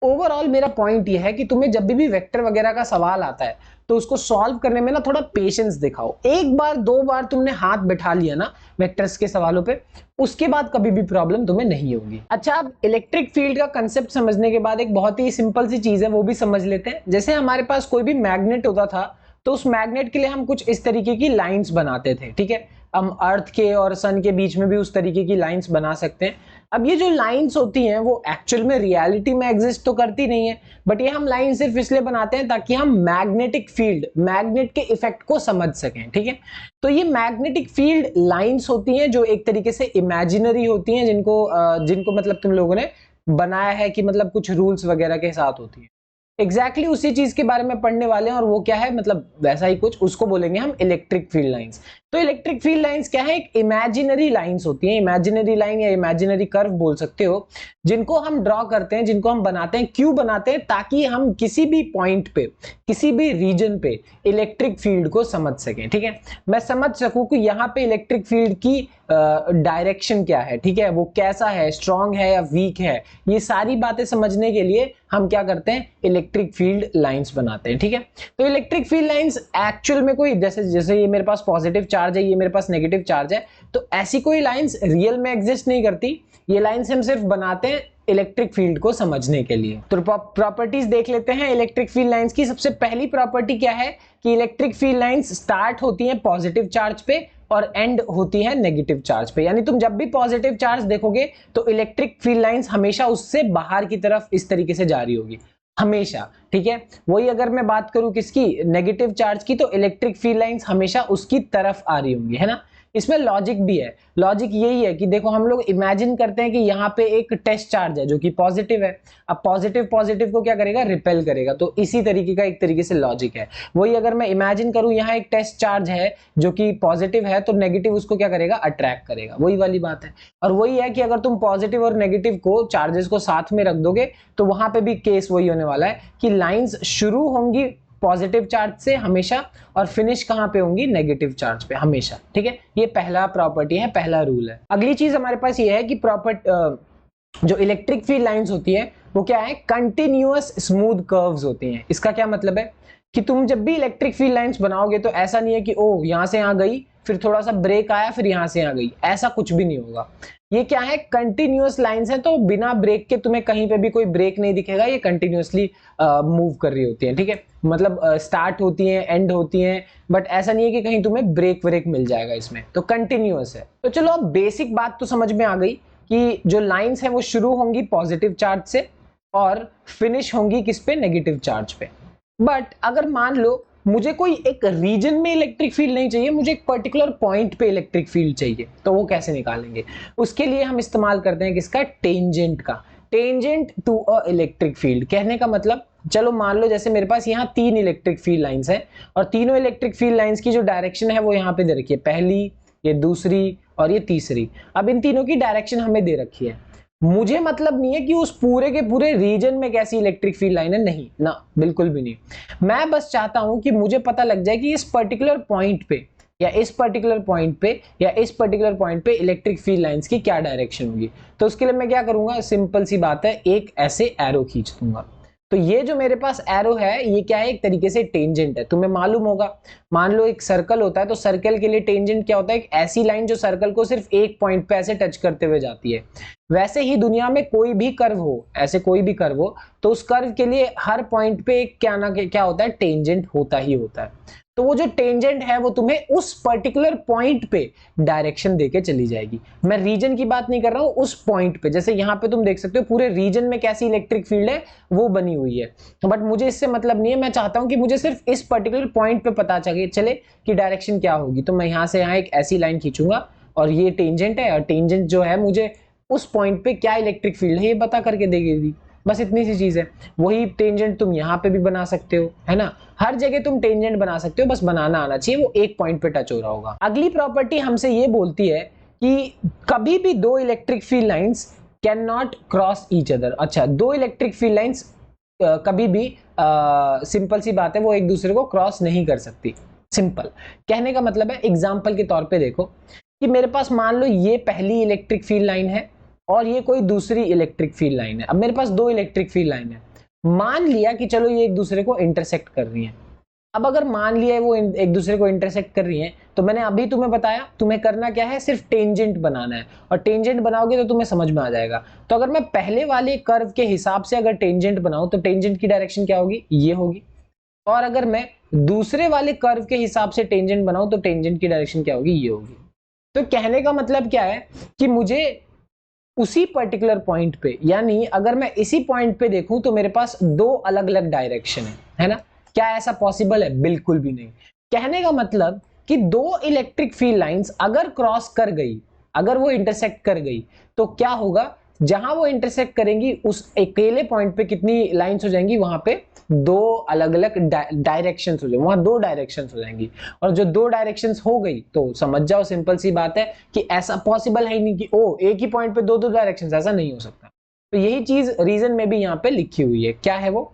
ओवरऑल मेरा पॉइंट ये है कि तुम्हें जब भी वेक्टर वगैरह का सवाल आता है तो उसको सॉल्व करने में ना थोड़ा पेशेंस दिखाओ। एक बार दो बार तुमने हाथ बैठा लिया ना वेक्टर्स के सवालों पे, उसके बाद कभी भी प्रॉब्लम तुम्हें नहीं होगी। अच्छा, अब इलेक्ट्रिक फील्ड का कंसेप्ट समझने के बाद एक बहुत ही सिंपल सी चीज है वो भी समझ लेते हैं। जैसे हमारे पास कोई भी मैग्नेट होता था तो उस मैग्नेट के लिए हम कुछ इस तरीके की लाइंस बनाते थे, ठीक है। हम अर्थ के और सन के बीच में भी उस तरीके की लाइंस बना सकते हैं। अब ये जो लाइंस होती हैं वो एक्चुअल में रियलिटी में एग्जिस्ट तो करती नहीं है, बट ये हम लाइन सिर्फ इसलिए बनाते हैं ताकि हम मैग्नेटिक फील्ड, मैग्नेट के इफेक्ट को समझ सकें, ठीक है। तो ये मैग्नेटिक फील्ड लाइंस होती हैं जो एक तरीके से इमेजिनरी होती हैं, जिनको मतलब तुम लोगों ने बनाया है कि मतलब कुछ रूल्स वगैरह के साथ होती है। एग्जैक्टली उसी चीज के बारे में पढ़ने वाले हैं, और वो क्या है, मतलब वैसा ही कुछ, उसको बोलेंगे हम इलेक्ट्रिक फील्ड लाइंस। तो इलेक्ट्रिक फील्ड लाइंस क्या है, एक इमेजिनरी लाइंस होती हैं, इमेजिनरी लाइन या इमेजिनरी कर्व बोल सकते हो, जिनको हम ड्रॉ करते हैं, जिनको हम बनाते हैं। क्यों बनाते हैं? ताकि हम किसी भी पॉइंट पे, किसी भी रीजन पे इलेक्ट्रिक फील्ड को समझ सकें, ठीक है। मैं समझ सकूं कि यहाँ पे इलेक्ट्रिक फील्ड की डायरेक्शन क्या है, ठीक है, वो कैसा है, स्ट्रॉन्ग है या वीक है, ये सारी बातें समझने के लिए हम क्या करते हैं, इलेक्ट्रिक फील्ड लाइंस बनाते हैं, ठीक है। तो इलेक्ट्रिक फील्ड लाइंस एक्चुअल में कोई, जैसे ये मेरे पास पॉजिटिव चार्ज है, ये मेरे पास नेगेटिव चार्ज है, तो ऐसी कोई लाइंस रियल में एग्जिस्ट नहीं करती। ये लाइंस हम सिर्फ बनाते हैं इलेक्ट्रिक फील्ड को समझने के लिए। तो प्रॉपर्टीज देख लेते हैं इलेक्ट्रिक फील्ड लाइंस की। सबसे पहली प्रॉपर्टी क्या है कि इलेक्ट्रिक फील्ड लाइंस स्टार्ट होती हैं पॉजिटिव चार्ज पे और एंड होती है नेगेटिव चार्ज पे। यानी तुम जब भी पॉजिटिव चार्ज देखोगे तो इलेक्ट्रिक फील्ड लाइंस हमेशा उससे बाहर की तरफ इस तरीके से जा रही होगी, हमेशा, ठीक है। वही अगर मैं बात करूं किसकी, नेगेटिव चार्ज की, तो इलेक्ट्रिक फील्ड लाइंस हमेशा उसकी तरफ आ रही होंगी, है ना। इसमें लॉजिक भी है। लॉजिक यही है कि देखो, हम लोग इमेजिन करते हैं कि यहाँ पे एक टेस्ट चार्ज है जो कि पॉजिटिव है। अब पॉजिटिव पॉजिटिव को क्या करेगा, रिपेल करेगा। तो इसी तरीके का एक तरीके से लॉजिक है। वही अगर मैं इमेजिन करूं यहाँ एक टेस्ट चार्ज है जो कि पॉजिटिव है, तो नेगेटिव उसको क्या करेगा, अट्रैक्ट करेगा। वही वाली बात है। और वही है कि अगर तुम पॉजिटिव और नेगेटिव को, चार्जेस को साथ में रख दोगे, तो वहां पे भी केस वही होने वाला है कि लाइंस शुरू होंगी पॉजिटिव चार्ज से हमेशा और फिनिश कहां पे होंगी, नेगेटिव चार्ज पे हमेशा, ठीक है। ये पहला प्रॉपर्टी है, पहला रूल है। अगली चीज हमारे पास ये है कि जो इलेक्ट्रिक फील्ड लाइंस होती है वो क्या है, कंटिन्यूअस स्मूथ कर्व्स होती हैं। इसका क्या मतलब है कि तुम जब भी इलेक्ट्रिक फील्ड लाइंस बनाओगे तो ऐसा नहीं है कि ओ यहां से यहां गई, फिर थोड़ा सा ब्रेक आया, फिर यहां से यहां गई, ऐसा कुछ भी नहीं होगा। ये क्या है, कंटिन्यूअस लाइंस है, तो बिना ब्रेक के तुम्हें कहीं पे भी कोई ब्रेक नहीं दिखेगा। ये कंटिन्यूअसली मूव कर रही होती है, ठीक है। मतलब स्टार्ट होती हैं, एंड होती हैं, बट ऐसा नहीं है कि कहीं तुम्हें ब्रेक व्रेक मिल जाएगा इसमें, तो कंटिन्यूअस है। तो चलो, अब बेसिक बात तो समझ में आ गई कि जो लाइंस है वो शुरू होंगी पॉजिटिव चार्ज से और फिनिश होंगी किस पे, नेगेटिव चार्ज पे। बट अगर मान लो मुझे कोई एक रीजन में इलेक्ट्रिक फील्ड नहीं चाहिए, मुझे एक पर्टिकुलर पॉइंट पे इलेक्ट्रिक फील्ड चाहिए, तो वो कैसे निकालेंगे? उसके लिए हम इस्तेमाल करते हैं किसका, टेंजेंट का। Tangent to a electric field कहने का मतलब, चलो मान लो जैसे मेरे पास यहाँ 3 इलेक्ट्रिक फील्ड लाइंस हैं और तीनों इलेक्ट्रिक फील्ड लाइंस की जो डायरेक्शन है वो यहाँ पे दे रखी है, पहली, ये दूसरी और ये तीसरी। अब इन तीनों की डायरेक्शन हमें दे रखी है। मुझे मतलब नहीं है कि उस पूरे के पूरे रीजन में कैसी इलेक्ट्रिक फील्ड लाइन है, नहीं ना, बिल्कुल भी नहीं। मैं बस चाहता हूं कि मुझे पता लग जाए कि इस पर्टिकुलर पॉइंट पे या इस पर्टिकुलर पॉइंट पे या इस पर्टिकुलर पॉइंट पे इलेक्ट्रिक फील्ड लाइंस की क्या डायरेक्शन होगी। तो उसके लिए मैं क्या करूंगा, सिंपल सी बात है, एक ऐसे एरो खींच दूंगा। तो ये जो मेरे पास एरो है ये क्या है, एक तरीके से टेंजेंट है। तुम्हें मालूम होगा, मान लो एक सर्कल होता है तो सर्कल के लिए टेंजेंट क्या होता है, एक ऐसी लाइन जो सर्कल को सिर्फ एक पॉइंट पे ऐसे टच करते हुए जाती है। वैसे ही दुनिया में कोई भी कर्व हो, ऐसे कोई भी कर्व हो, तो उस कर्व के लिए हर पॉइंट पे एक क्या होता है, टेंजेंट होता ही होता है। तो वो जो टेंजेंट है वो तुम्हें उस पर्टिकुलर पॉइंट पे डायरेक्शन देके चली जाएगी। मैं रीजन की बात नहीं कर रहा हूं, उस पॉइंट पे। जैसे यहाँ पे तुम देख सकते हो पूरे रीजन में कैसी इलेक्ट्रिक फील्ड है वो बनी हुई है, बट मुझे इससे मतलब नहीं है। मैं चाहता हूं कि मुझे सिर्फ इस पर्टिकुलर पॉइंट पे पता चले कि डायरेक्शन क्या होगी। तो मैं यहाँ से यहाँ एक ऐसी लाइन खींचूंगा और ये टेंजेंट है, और टेंजेंट जो है मुझे उस पॉइंट पे क्या इलेक्ट्रिक फील्ड है ये बता करके देगी। बस इतनी सी चीज है। वही टेंजेंट तुम यहाँ पे भी बना सकते हो, है ना। हर जगह तुम टेंजेंट बना सकते हो, बस बनाना आना चाहिए, वो एक पॉइंट पे टच हो रहा होगा। अगली प्रॉपर्टी हमसे ये बोलती है कि कभी भी दो electric field lines can not cross each other. अच्छा, दो इलेक्ट्रिक फील्ड लाइंस कभी भी सिंपल सी बात है, वो एक दूसरे को क्रॉस नहीं कर सकती। सिंपल कहने का मतलब है, एग्जाम्पल के तौर पे देखो कि मेरे पास मान लो ये पहली इलेक्ट्रिक फील्ड लाइन है और ये कोई दूसरी इलेक्ट्रिक फील्ड लाइन है। अब मेरे पास दो इलेक्ट्रिक फील्ड लाइन है, मान लिया कि चलो ये एक दूसरे को इंटरसेक्ट कर रही है। अब अगर मान लिया वो एक दूसरे को इंटरसेक्ट कर रही हैं, तो मैंने अभी तुम्हें बताया तुम्हें करना क्या है, सिर्फ टेंजेंट बनाना है, और टेंजेंट बनाओगे तो तुम्हें समझ में आ जाएगा। तो अगर मैं पहले वाले कर्व के हिसाब से अगर टेंजेंट बनाऊं तो टेंजेंट की डायरेक्शन क्या होगी, ये होगी। और अगर मैं दूसरे वाले कर्व के हिसाब से टेंजेंट बनाऊं तो टेंजेंट की डायरेक्शन क्या होगी, ये होगी। तो कहने का मतलब क्या है कि मुझे उसी पर्टिकुलर पॉइंट पे, यानी अगर मैं इसी पॉइंट पे देखूं तो मेरे पास दो अलग अलग डायरेक्शन है ना। क्या ऐसा पॉसिबल है, बिल्कुल भी नहीं। कहने का मतलब कि दो इलेक्ट्रिक फील्ड लाइंस अगर क्रॉस कर गई, अगर वो इंटरसेक्ट कर गई, तो क्या होगा, जहां वो इंटरसेक्ट करेंगी उस अकेले पॉइंट पे कितनी लाइंस हो जाएंगी, वहां पे दो अलग अलग डायरेक्शंस हो जाएंगी, वहां दो डायरेक्शंस हो जाएंगी। और जो दो डायरेक्शंस हो गई तो समझ जाओ, सिंपल सी बात है कि ऐसा पॉसिबल है ही नहीं कि ओ एक ही पॉइंट पे दो दो डायरेक्शंस, ऐसा नहीं हो सकता। तो यही चीज रीजन में भी यहाँ पे लिखी हुई है। क्या है वो,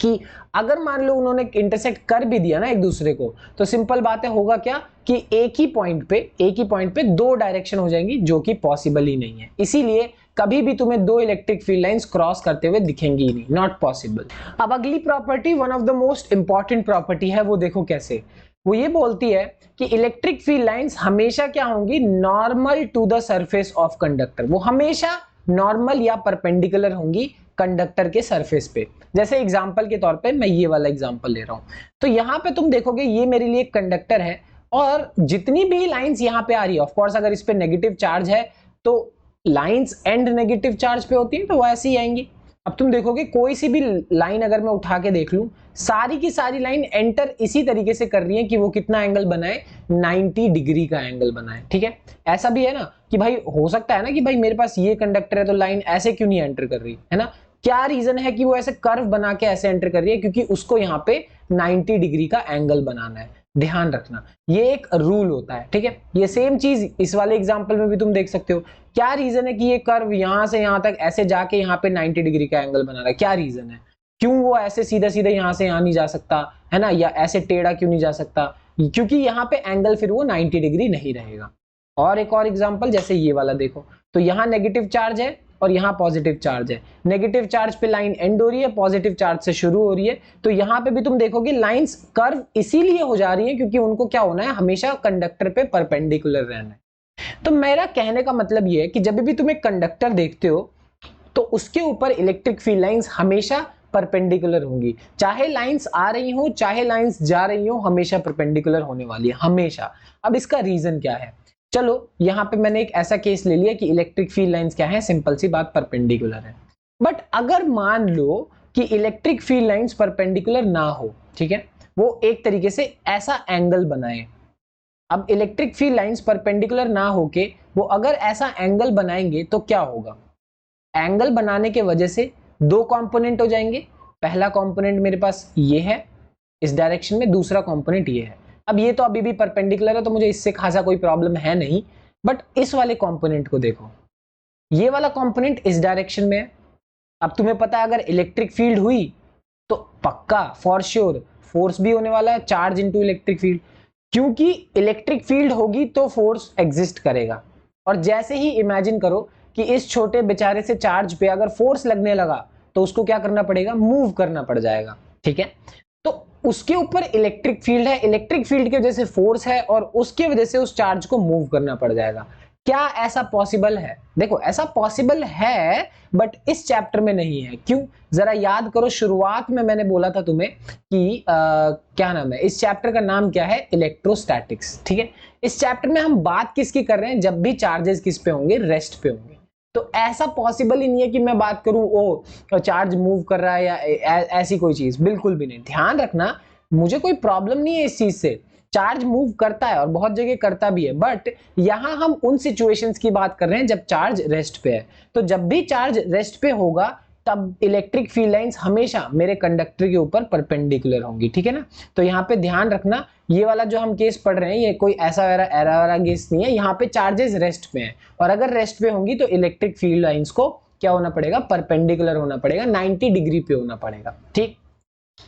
कि अगर मान लो उन्होंने इंटरसेक्ट कर भी दिया ना एक दूसरे को, तो सिंपल बात है होगा क्या कि एक ही पॉइंट पे दो डायरेक्शन हो जाएंगी, जो कि पॉसिबल ही नहीं है। इसीलिए कभी भी तुम्हें दो इलेक्ट्रिक फील्ड लाइंस क्रॉस करते हुए दिखेंगी ही नहीं, नॉट पॉसिबल। अब अगली property, one of the most important property है, वो देखो कैसे। वो ये बोलती है कि इलेक्ट्रिक फील्ड लाइंस हमेशा क्या होंगी, normal to the surface of conductor. वो हमेशा नॉर्मल या परपेंडिकुलर होंगी कंडक्टर के सरफेस पे। जैसे एग्जांपल के तौर पे मैं ये वाला एग्जांपल ले रहा हूं, तो यहां पे तुम देखोगे ये मेरे लिए एक कंडक्टर है, और जितनी भी लाइंस यहां पे आ रही है, ऑफ कोर्स अगर इस पे नेगेटिव चार्ज है तो लाइंस एंड नेगेटिव चार्ज पे होती है, तो वो ऐसे ही आएंगी। अब तुम देखोगे कोई सी भी लाइन अगर मैं उठा के देख लूं, सारी की सारी लाइन एंटर इसी तरीके से कर रही है कि वो कितना एंगल बनाए, 90 डिग्री का एंगल बनाए। ठीक है, ऐसा भी है ना कि भाई हो सकता है ना कि भाई मेरे पास ये कंडक्टर है तो लाइन ऐसे क्यों नहीं एंटर कर रही है ना। क्या रीजन है कि वो ऐसे कर्व बना के ऐसे एंटर कर रही है, क्योंकि उसको यहाँ पे 90 डिग्री का एंगल बनाना है। ध्यान रखना, ये एक रूल होता है। ठीक है, ये सेम चीज इस वाले एग्जांपल में भी तुम देख सकते हो। क्या रीजन है कि ये कर्व यहां से यहां तक ऐसे जाके यहाँ पे 90 डिग्री का एंगल बना रहा है, क्या रीजन है, क्यों वो ऐसे सीधा सीधा यहां से यहां नहीं जा सकता है ना, या ऐसे टेढ़ा क्यों नहीं जा सकता, क्योंकि यहाँ पे एंगल फिर वो 90 डिग्री नहीं रहेगा। और एक और एग्जांपल जैसे ये वाला देखो, तो यहाँ नेगेटिव चार्ज है और यहाँ पॉजिटिव चार्ज है। नेगेटिव चार्ज पे लाइन एंड हो रही है, पॉजिटिव चार्ज से शुरू हो रही है, तो यहाँ पे भी तुम देखोगे लाइंस कर्व इसीलिए हो जा रही है क्योंकि उनको क्या होना है, हमेशा कंडक्टर पे परपेंडिकुलर रहना है। तो मेरा कहने का मतलब ये है कि जब भी तुम एक कंडक्टर देखते हो तो उसके ऊपर इलेक्ट्रिक फील्ड लाइंस हमेशा परपेंडिकुलर होंगी, चाहे लाइंस आ रही हो चाहे लाइंस जा रही हो, हमेशा परपेंडिकुलर होने वाली है, हमेशा। अब इसका रीजन क्या है, चलो यहां पे मैंने एक ऐसा केस ले लिया कि इलेक्ट्रिक फील्ड लाइंस क्या है, सिंपल सी बात, परपेंडिकुलर है। बट अगर मान लो कि इलेक्ट्रिक फील्ड लाइंस परपेंडिकुलर ना हो, ठीक है, वो एक तरीके से ऐसा एंगल बनाए। अब इलेक्ट्रिक फील्ड लाइंस परपेंडिकुलर ना होके वो अगर ऐसा एंगल बनाएंगे तो क्या होगा, एंगल बनाने के वजह से दो कंपोनेंट हो जाएंगे। पहला कंपोनेंट मेरे पास ये है इस डायरेक्शन में, दूसरा कंपोनेंट ये है। अब ये तो अभी भी परपेंडिकुलर है तो मुझे इससे खासा कोई प्रॉब्लम है नहीं, बट इस वाले कंपोनेंट को देखो, ये वाला कंपोनेंट इस डायरेक्शन में है। अब तुम्हें पता है अगर इलेक्ट्रिक फील्ड हुई तो पक्का फॉर श्योर फोर्स भी होने वाला है, चार्ज इनटू इलेक्ट्रिक फील्ड, क्योंकि इलेक्ट्रिक फील्ड होगी तो फोर्स एग्जिस्ट करेगा। और जैसे ही इमेजिन करो कि इस छोटे बेचारे से चार्ज पे अगर फोर्स लगने लगा तो उसको क्या करना पड़ेगा, मूव करना पड़ जाएगा। ठीक है, तो उसके ऊपर इलेक्ट्रिक फील्ड है, इलेक्ट्रिक फील्ड की वजह से फोर्स है और उसके वजह से उस चार्ज को मूव करना पड़ जाएगा। क्या ऐसा पॉसिबल है, देखो ऐसा पॉसिबल है बट इस चैप्टर में नहीं है। क्यों, जरा याद करो, शुरुआत में मैंने बोला था तुम्हें कि क्या नाम है, इस चैप्टर का नाम क्या है, इलेक्ट्रोस्टैटिक्स। ठीक है, इस चैप्टर में हम बात किसकी कर रहे हैं, जब भी चार्जेस किस पे होंगे, रेस्ट पे होंगे। तो ऐसा पॉसिबल ही नहीं है कि मैं बात करूं ओ चार्ज मूव कर रहा है या ऐसी कोई चीज, बिल्कुल भी नहीं। ध्यान रखना, मुझे कोई प्रॉब्लम नहीं है इस चीज से, चार्ज मूव करता है और बहुत जगह करता भी है, बट यहां हम उन सिचुएशंस की बात कर रहे हैं जब चार्ज रेस्ट पे है। तो जब भी चार्ज रेस्ट पे होगा तब इलेक्ट्रिक फील्ड लाइंस हमेशा मेरे कंडक्टर के ऊपर परपेंडिकुलर होंगी। ठीक है ना, तो यहाँ पे ध्यान रखना, ये वाला जो हम केस पढ़ रहे हैं ये कोई ऐसा वाला केस नहीं है, यहाँ पे चार्जेस रेस्ट पे हैं और अगर रेस्ट पे होंगी तो इलेक्ट्रिक फील्ड लाइंस को क्या होना पड़ेगा, परपेंडिकुलर होना पड़ेगा, 90 डिग्री पे होना पड़ेगा। ठीक,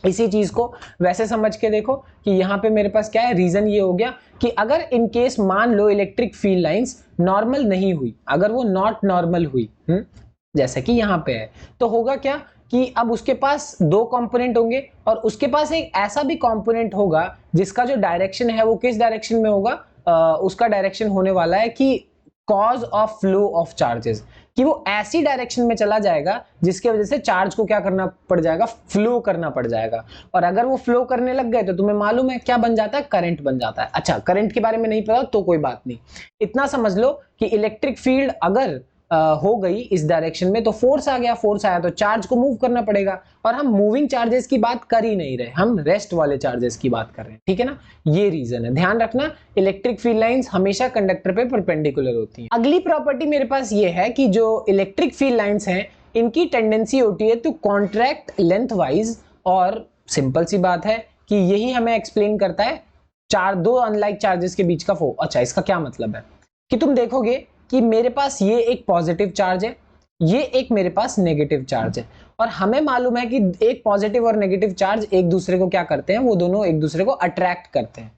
इसी चीज को वैसे समझ के देखो कि यहाँ पे मेरे पास क्या है, रीजन ये हो गया कि अगर इन केस मान लो इलेक्ट्रिक फील्ड लाइंस नॉर्मल नहीं हुई, अगर वो नॉट नॉर्मल हुई, जैसा कि यहाँ पे है। तो होगा क्या कि अब उसके पास दो कंपोनेंट होंगे और उसके पास एक ऐसा भी कंपोनेंट होगा जिसका जो डायरेक्शन है वो किस डायरेक्शन में होगा, उसका डायरेक्शन होने वाला है कि cause of flow of charges, कि वो ऐसी डायरेक्शन में चला जाएगा जिसकी वजह से चार्ज को क्या करना पड़ जाएगा, फ्लो करना पड़ जाएगा। और अगर वो फ्लो करने लग गए तो तुम्हें मालूम है क्या बन जाता है, करंट बन जाता है। अच्छा, करंट के बारे में नहीं पता तो कोई बात नहीं, इतना समझ लो कि इलेक्ट्रिक फील्ड अगर हो गई इस डायरेक्शन में तो फोर्स आ गया, फोर्स आया तो चार्ज को मूव करना पड़ेगा। और हम मूविंग चार्जेस की बात कर ही नहीं रहे, हम रेस्ट वाले चार्जेस की बात कर रहे हैं, ठीक है ना। ये रीजन है, ध्यान रखना इलेक्ट्रिक फील्ड लाइंस हमेशा कंडक्टर पे परपेंडिकुलर होती हैं। अगली प्रॉपर्टी मेरे पास ये है कि जो इलेक्ट्रिक फील्ड लाइंस हैं इनकी टेंडेंसी होती है टू कॉन्ट्रैक्ट लेंथ वाइज, और सिंपल सी बात है कि यही हमें एक्सप्लेन करता है दो अनलाइक चार्जेस के बीच का फोर्स। अच्छा, इसका क्या मतलब है कि तुम देखोगे कि मेरे पास ये एक पॉजिटिव चार्ज है, ये एक मेरे पास नेगेटिव चार्ज है, और हमें मालूम है कि एक पॉजिटिव और नेगेटिव चार्ज एक दूसरे को क्या करते हैं, वो दोनों एक दूसरे को अट्रैक्ट करते हैं।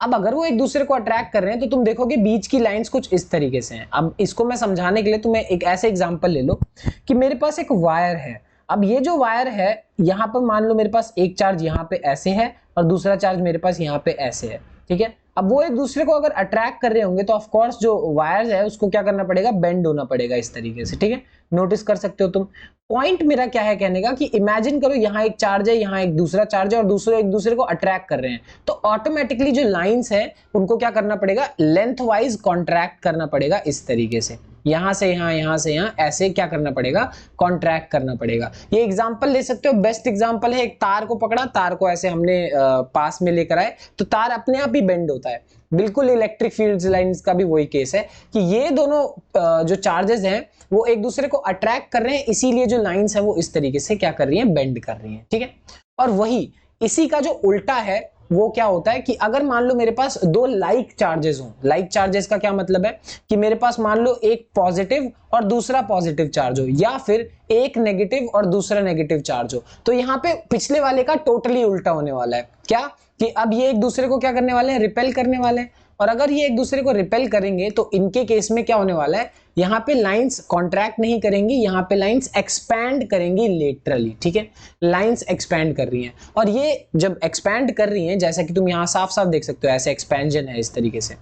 अब अगर वो एक दूसरे को अट्रैक्ट कर रहे हैं तो तुम देखोगे बीच की लाइंस कुछ इस तरीके से हैं। अब इसको मैं समझाने के लिए तुम्हें एक ऐसे एग्जांपल ले लो कि मेरे पास एक वायर है। अब ये जो वायर है यहाँ पर मान लो मेरे पास एक चार्ज यहाँ पे ऐसे है और दूसरा चार्ज मेरे पास यहाँ पे ऐसे है, ठीक है। अब वो एक दूसरे को अगर अट्रैक्ट कर रहे होंगे तो ऑफ कोर्स जो वायर्स है उसको क्या करना पड़ेगा, बेंड होना पड़ेगा इस तरीके से, ठीक है। नोटिस कर सकते हो तुम। पॉइंट मेरा क्या है कहने का कि इमेजिन करो यहाँ एक चार्ज है, यहाँ एक दूसरा चार्ज है और दूसरे एक दूसरे को अट्रैक्ट कर रहे हैं, तो ऑटोमेटिकली जो लाइंस है उनको क्या करना पड़ेगा, लेंथ वाइज कॉन्ट्रैक्ट करना पड़ेगा इस तरीके से, यहां से यहां, यहां से यहां, ऐसे क्या करना पड़ेगा, कॉन्ट्रैक्ट करना पड़ेगा। ये एग्जांपल ले सकते हो, बेस्ट एग्जांपल है, एक तार को पकड़ा, तार को ऐसे हमने पास में लेकर आए तो तार अपने आप ही बेंड होता है। बिल्कुल इलेक्ट्रिक फील्ड लाइंस का भी वही केस है कि ये दोनों जो चार्जेस हैं वो एक दूसरे को अट्रैक्ट कर रहे हैं, इसीलिए जो लाइंस है वो इस तरीके से क्या कर रही हैं, बेंड कर रही हैं, ठीक है। और वही इसी का जो उल्टा है वो क्या होता है कि अगर मान लो मेरे पास दो लाइक चार्जेस हों, लाइक चार्जेस का क्या मतलब है कि मेरे पास मान लो एक पॉजिटिव और दूसरा पॉजिटिव चार्ज हो, या फिर एक नेगेटिव और दूसरा नेगेटिव चार्ज हो, तो यहाँ पे पिछले वाले का टोटली उल्टा होने वाला है। क्या कि अब ये एक दूसरे को क्या करने वाले हैं, रिपेल करने वाले हैं। और अगर ये एक दूसरे को रिपेल करेंगे तो इनके केस में क्या होने वाला है, यहाँ पे लाइंस कॉन्ट्रैक्ट नहीं करेंगी, यहाँ पे लाइंस एक्सपैंड करेंगी लेटरली, ठीक है। लाइंस एक्सपैंड कर रही हैं और ये जब एक्सपैंड कर रही हैं, जैसा कि तुम यहाँ साफ साफ देख सकते हो, ऐसे एक्सपेंशन है इस तरीके से,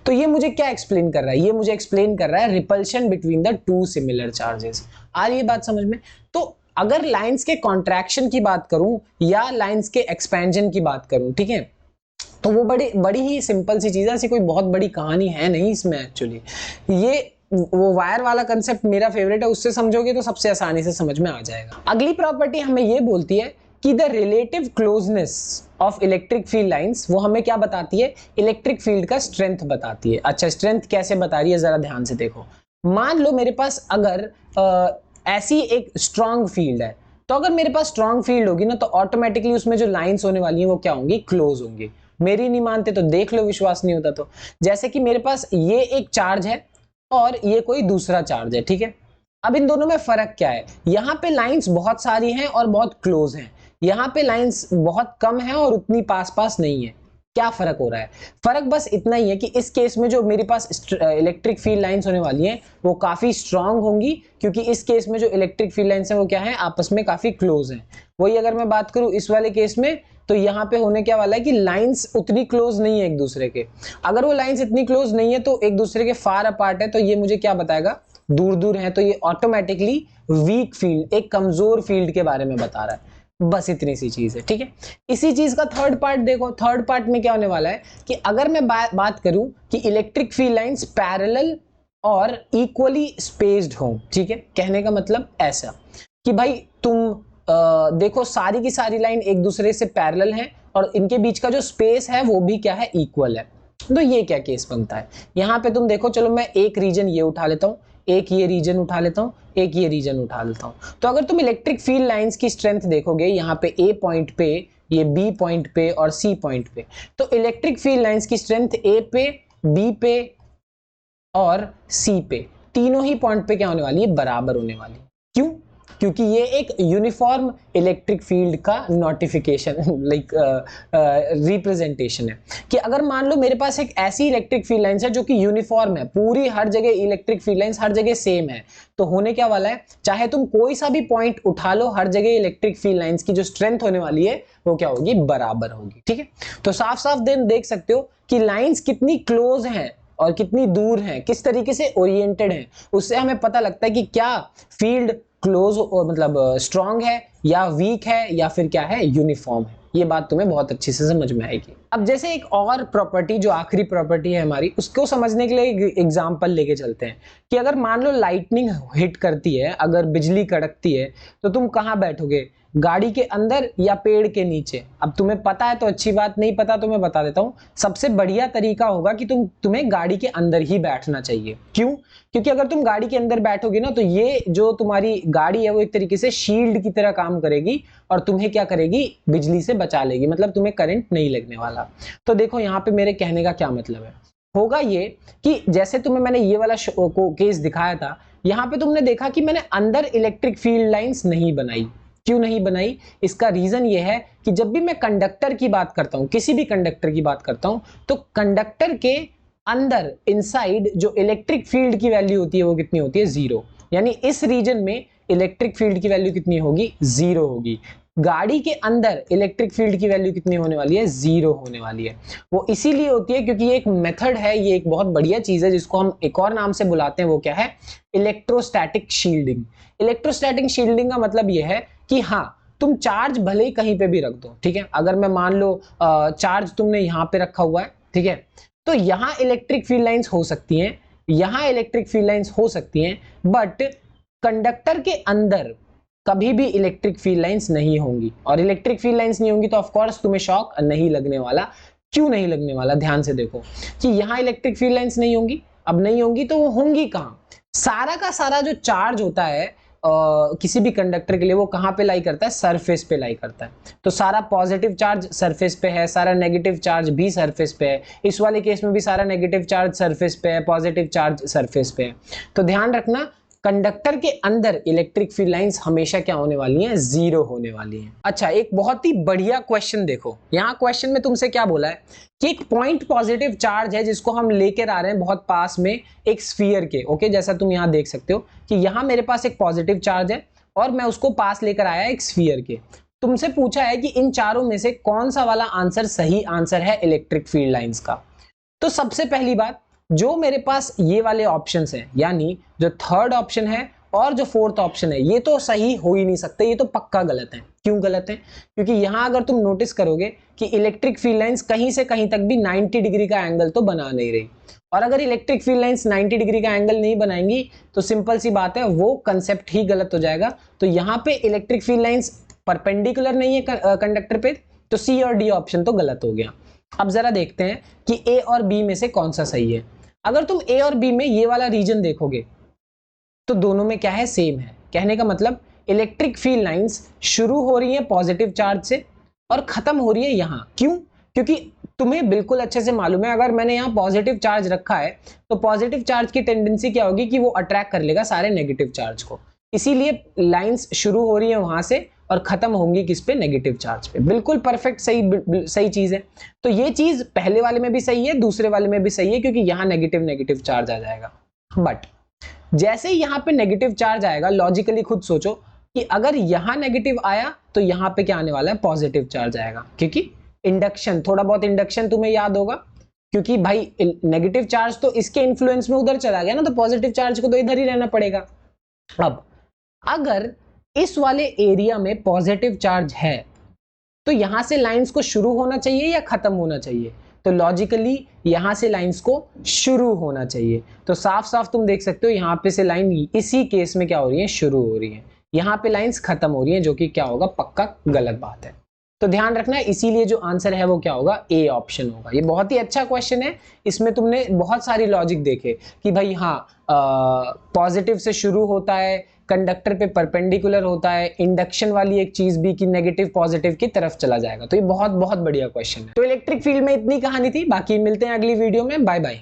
तो ये मुझे क्या एक्सप्लेन कर रहा है, ये मुझे एक्सप्लेन कर रहा है repulsion between the two similar charges. आ रही है बात समझ में। तो अगर लाइंस के कॉन्ट्रैक्शन की बात करूं या लाइंस के एक्सपेंशन की बात करूं, ठीक है, तो वो बड़ी बड़ी ही सिंपल सी चीज है, ऐसी कोई बहुत बड़ी कहानी है नहीं इसमें एक्चुअली। ये वो वायर वाला कंसेप्ट मेरा फेवरेट है, उससे समझोगे तो सबसे आसानी से समझ में आ जाएगा। अगली प्रॉपर्टी हमें ये बोलती है कि the relative closeness of electric field lines, वो हमें क्या बताती है, इलेक्ट्रिक फील्ड का स्ट्रेंथ बताती है। अच्छा, स्ट्रेंथ कैसे बता रही है जरा ध्यान से देखो। मान लो मेरे पास अगर ऐसी एक स्ट्रॉन्ग फील्ड है, तो अगर मेरे पास स्ट्रॉन्ग फील्ड होगी ना तो ऑटोमेटिकली उसमें जो लाइंस होने वाली हैं वो क्या होंगी, क्लोज होंगी। मेरी नहीं मानते तो देख लो, विश्वास नहीं होता तो। जैसे कि मेरे पास ये एक चार्ज है और ये कोई दूसरा चार्ज है, ठीक है। अब इन दोनों में फर्क क्या है, यहाँ पे लाइंस बहुत सारी हैं और बहुत क्लोज हैं, यहाँ पे लाइंस बहुत कम है और उतनी पास पास नहीं है। क्या फर्क हो रहा है, फर्क बस इतना ही है कि इस केस में जो मेरे पास इलेक्ट्रिक फील्ड लाइंस होने वाली हैं वो काफी स्ट्रांग होंगी, क्योंकि इस केस में जो इलेक्ट्रिक फील्ड लाइंस हैं वो क्या है, आपस में काफी क्लोज हैं। वही अगर मैं बात करूं इस वाले केस में, तो यहाँ पे होने क्या वाला है कि लाइंस उतनी क्लोज नहीं है एक दूसरे के। अगर वो लाइंस इतनी क्लोज नहीं है तो एक दूसरे के फार अपार्ट है, तो ये मुझे क्या बताएगा, दूर दूर है, तो ये ऑटोमेटिकली वीक फील्ड, एक कमजोर फील्ड के बारे में बता रहा है। बस इतनी सी चीज है, ठीक है। इसी चीज का थर्ड पार्ट देखो, थर्ड पार्ट में क्या होने वाला है कि अगर मैं बात करूं कि इलेक्ट्रिक फील्ड लाइंस पैरेलल और इक्वली स्पेस्ड हो, ठीक है, कहने का मतलब ऐसा कि भाई तुम देखो सारी की सारी लाइन एक दूसरे से पैरेलल हैं और इनके बीच का जो स्पेस है वो भी क्या है, इक्वल है। तो ये क्या केस बनता है, यहाँ पे तुम देखो, चलो मैं एक रीजन ये उठा लेता हूँ, एक ये रीजन उठा लेता हूँ, एक ये रीजन उठा लेता हूँ। तो अगर तुम इलेक्ट्रिक फील्ड लाइंस की स्ट्रेंथ देखोगे यहाँ पे ए पॉइंट पे, ये बी पॉइंट पे और सी पॉइंट पे, तो इलेक्ट्रिक फील्ड लाइंस की स्ट्रेंथ ए पे, बी पे और सी पे, तीनों ही पॉइंट पे क्या होने वाली है, बराबर होने वाली है। क्यों, क्योंकि ये एक यूनिफॉर्म इलेक्ट्रिक फील्ड का नोटिफिकेशन लाइक रिप्रेजेंटेशन है कि अगर मान लो मेरे पास एक ऐसी इलेक्ट्रिक फील्ड लाइंस है जो कि यूनिफॉर्म है, पूरी हर जगह इलेक्ट्रिक फील्ड लाइंस हर जगह सेम है, तो होने क्या वाला है, चाहे तुम कोई सा भी पॉइंट उठा लो, हर जगह इलेक्ट्रिक फील्ड लाइंस की जो स्ट्रेंथ होने वाली है वो क्या होगी, बराबर होगी। ठीक है, तो साफ साफ देख सकते हो कि लाइंस कितनी क्लोज हैं और कितनी दूर हैं, किस तरीके से ओरिएंटेड हैं, उससे हमें पता लगता है कि क्या फील्ड क्लोज मतलब स्ट्रांग है या वीक है या फिर क्या है, यूनिफॉर्म है। ये बात तुम्हें बहुत अच्छे से समझ में आएगी। अब जैसे एक और प्रॉपर्टी, जो आखिरी प्रॉपर्टी है हमारी, उसको समझने के लिए एक एग्जांपल लेके चलते हैं कि अगर मान लो लाइटनिंग हिट करती है, अगर बिजली कड़कती है, तो तुम कहाँ बैठोगे, गाड़ी के अंदर या पेड़ के नीचे। अब तुम्हें पता है तो अच्छी बात, नहीं पता तो मैं बता देता हूँ। सबसे बढ़िया तरीका होगा कि तुम्हें गाड़ी के अंदर ही बैठना चाहिए। क्यों? क्योंकि अगर तुम गाड़ी के अंदर बैठोगे ना, तो ये जो तुम्हारी गाड़ी है वो एक तरीके से शील्ड की तरह काम करेगी और तुम्हें क्या करेगी, बिजली से बचा लेगी, मतलब तुम्हें करंट नहीं लगने वाला। तो देखो यहाँ पे मेरे कहने का क्या मतलब है, होगा ये कि जैसे तुम्हें मैंने ये वाला केस दिखाया था, यहाँ पे तुमने देखा कि मैंने अंदर इलेक्ट्रिक फील्ड लाइंस नहीं बनाई। क्यों नहीं बनाई? इसका रीजन ये है कि जब भी मैं कंडक्टर की बात करता हूं, किसी भी कंडक्टर की बात करता हूं, तो कंडक्टर के अंदर इनसाइड जो इलेक्ट्रिक फील्ड की वैल्यू होती है वो कितनी होती है, 0। यानी इस रीजन में इलेक्ट्रिक फील्ड की वैल्यू कितनी होगी, 0 होगी। गाड़ी के अंदर इलेक्ट्रिक फील्ड की वैल्यू कितनी होने वाली है, 0 होने वाली है। वो इसीलिए होती है क्योंकि ये एक मेथड है, ये एक बहुत बढ़िया चीज है जिसको हम एक और नाम से बुलाते हैं, वो क्या है, इलेक्ट्रोस्टैटिक शील्डिंग। इलेक्ट्रोस्टैटिक शील्डिंग का मतलब ये है कि हाँ, तुम चार्ज भले ही कहीं पे भी रख दो, ठीक है, अगर मैं मान लो चार्ज तुमने यहाँ पे रखा हुआ है, ठीक है, तो यहाँ इलेक्ट्रिक फील्ड लाइंस हो सकती हैं, यहाँ इलेक्ट्रिक फील्ड लाइंस हो सकती हैं, बट कंडक्टर के अंदर कभी भी इलेक्ट्रिक फील्ड लाइंस नहीं होंगी। और इलेक्ट्रिक फील्ड लाइंस नहीं होंगी तो ऑफ कोर्स तुम्हें शॉक नहीं लगने वाला। क्यों नहीं लगने वाला? ध्यान से देखो कि यहाँ इलेक्ट्रिक फील्ड लाइंस नहीं होंगी। अब नहीं होंगी तो वो होंगी कहाँ? सारा का सारा जो चार्ज होता है किसी भी कंडक्टर के लिए, वो कहाँ पे लाई करता है, सरफेस पे लाई करता है। तो सारा पॉजिटिव चार्ज सरफेस पे है, सारा नेगेटिव चार्ज भी सरफेस पे है। इस वाले केस में भी सारा नेगेटिव चार्ज सरफेस पे है, पॉजिटिव चार्ज सरफेस पे है। तो ध्यान रखना, कंडक्टर के अंदर इलेक्ट्रिक फील्ड लाइंस हमेशा क्या होने वाली हैं, 0 होने वाली हैं। अच्छा, एक बहुत ही बढ़िया क्वेश्चन देखो, यहाँ क्वेश्चन में तुमसे क्या बोला है कि एक पॉइंट पॉजिटिव चार्ज है जिसको हम लेकर आ रहे हैं बहुत पास में एक स्फीयर के। ओके, जैसा तुम यहाँ देख सकते हो कि यहाँ मेरे पास एक पॉजिटिव चार्ज है और मैं उसको पास लेकर आया एक स्फीयर के। तुमसे पूछा है कि इन चारों में से कौन सा वाला आंसर सही आंसर है इलेक्ट्रिक फील्ड लाइंस का। तो सबसे पहली बात, जो मेरे पास ये वाले ऑप्शंस हैं, यानी जो थर्ड ऑप्शन है और जो फोर्थ ऑप्शन है, ये तो सही हो ही नहीं सकते, ये तो पक्का गलत है। क्यों गलत है? क्योंकि यहां अगर तुम नोटिस करोगे कि इलेक्ट्रिक फील्ड लाइंस कहीं से कहीं तक भी 90 डिग्री का एंगल तो बना नहीं रही, और अगर इलेक्ट्रिक फील्ड लाइंस 90 डिग्री का एंगल नहीं बनाएंगी तो सिंपल सी बात है, वो कंसेप्ट ही गलत हो जाएगा। तो यहाँ पे इलेक्ट्रिक फील्ड लाइंस परपेंडिकुलर नहीं है कंडक्टर पे, तो सी और डी ऑप्शन तो गलत हो गया। अब जरा देखते हैं कि ए और बी में से कौन सा सही है। अगर तुम ए और बी में ये वाला रीजन देखोगे तो दोनों में क्या है, सेम है। कहने का मतलब इलेक्ट्रिक फील्ड लाइंस शुरू हो रही है पॉजिटिव चार्ज से और खत्म हो रही है यहाँ। क्यों? क्योंकि तुम्हें बिल्कुल अच्छे से मालूम है, अगर मैंने यहाँ पॉजिटिव चार्ज रखा है तो पॉजिटिव चार्ज की टेंडेंसी क्या होगी कि वो अट्रैक्ट कर लेगा सारे नेगेटिव चार्ज को। इसीलिए लाइंस शुरू हो रही है वहां से और खत्म होंगी किस पे, नेगेटिव चार्ज पे। बिल्कुल परफेक्ट, सही चीज है। तो ये चीज पहले वाले में भी सही है, दूसरे वाले में भी सही है, क्योंकि यहाँ नेगेटिव नेगेटिव चार्ज आ जाएगा। बट जैसे ही यहाँ पे नेगेटिव चार्ज आएगा, लॉजिकली खुद सोचो कि अगर यहाँ नेगेटिव आया तो यहाँ पे क्या आने वाला है, पॉजिटिव चार्ज आएगा। क्योंकि इंडक्शन, थोड़ा बहुत इंडक्शन तुम्हें याद होगा, क्योंकि भाई नेगेटिव चार्ज तो इसके इन्फ्लुएंस में उधर चला गया ना, तो पॉजिटिव चार्ज को तो इधर ही रहना पड़ेगा। अब अगर इस वाले एरिया में पॉजिटिव चार्ज है तो यहां से लाइंस को शुरू होना चाहिए या खत्म होना चाहिए? तो लॉजिकली यहां से लाइंस को शुरू होना चाहिए। तो साफ साफ तुम देख सकते हो यहाँ पे से लाइन इसी केस में क्या हो रही है, शुरू हो रही है। यहाँ पे लाइंस खत्म हो रही है, जो कि क्या होगा, पक्का गलत बात है। तो ध्यान रखना, इसीलिए जो आंसर है वो क्या होगा, ए ऑप्शन होगा। ये बहुत ही अच्छा क्वेश्चन है, इसमें तुमने बहुत सारी लॉजिक देखे कि भाई हाँ, पॉजिटिव से शुरू होता है, कंडक्टर पे परपेंडिकुलर होता है, इंडक्शन वाली एक चीज भी कि नेगेटिव पॉजिटिव की तरफ चला जाएगा। तो ये बहुत बहुत बढ़िया क्वेश्चन है। तो इलेक्ट्रिक फील्ड में इतनी कहानी थी, बाकी मिलते हैं अगली वीडियो में। Bye bye.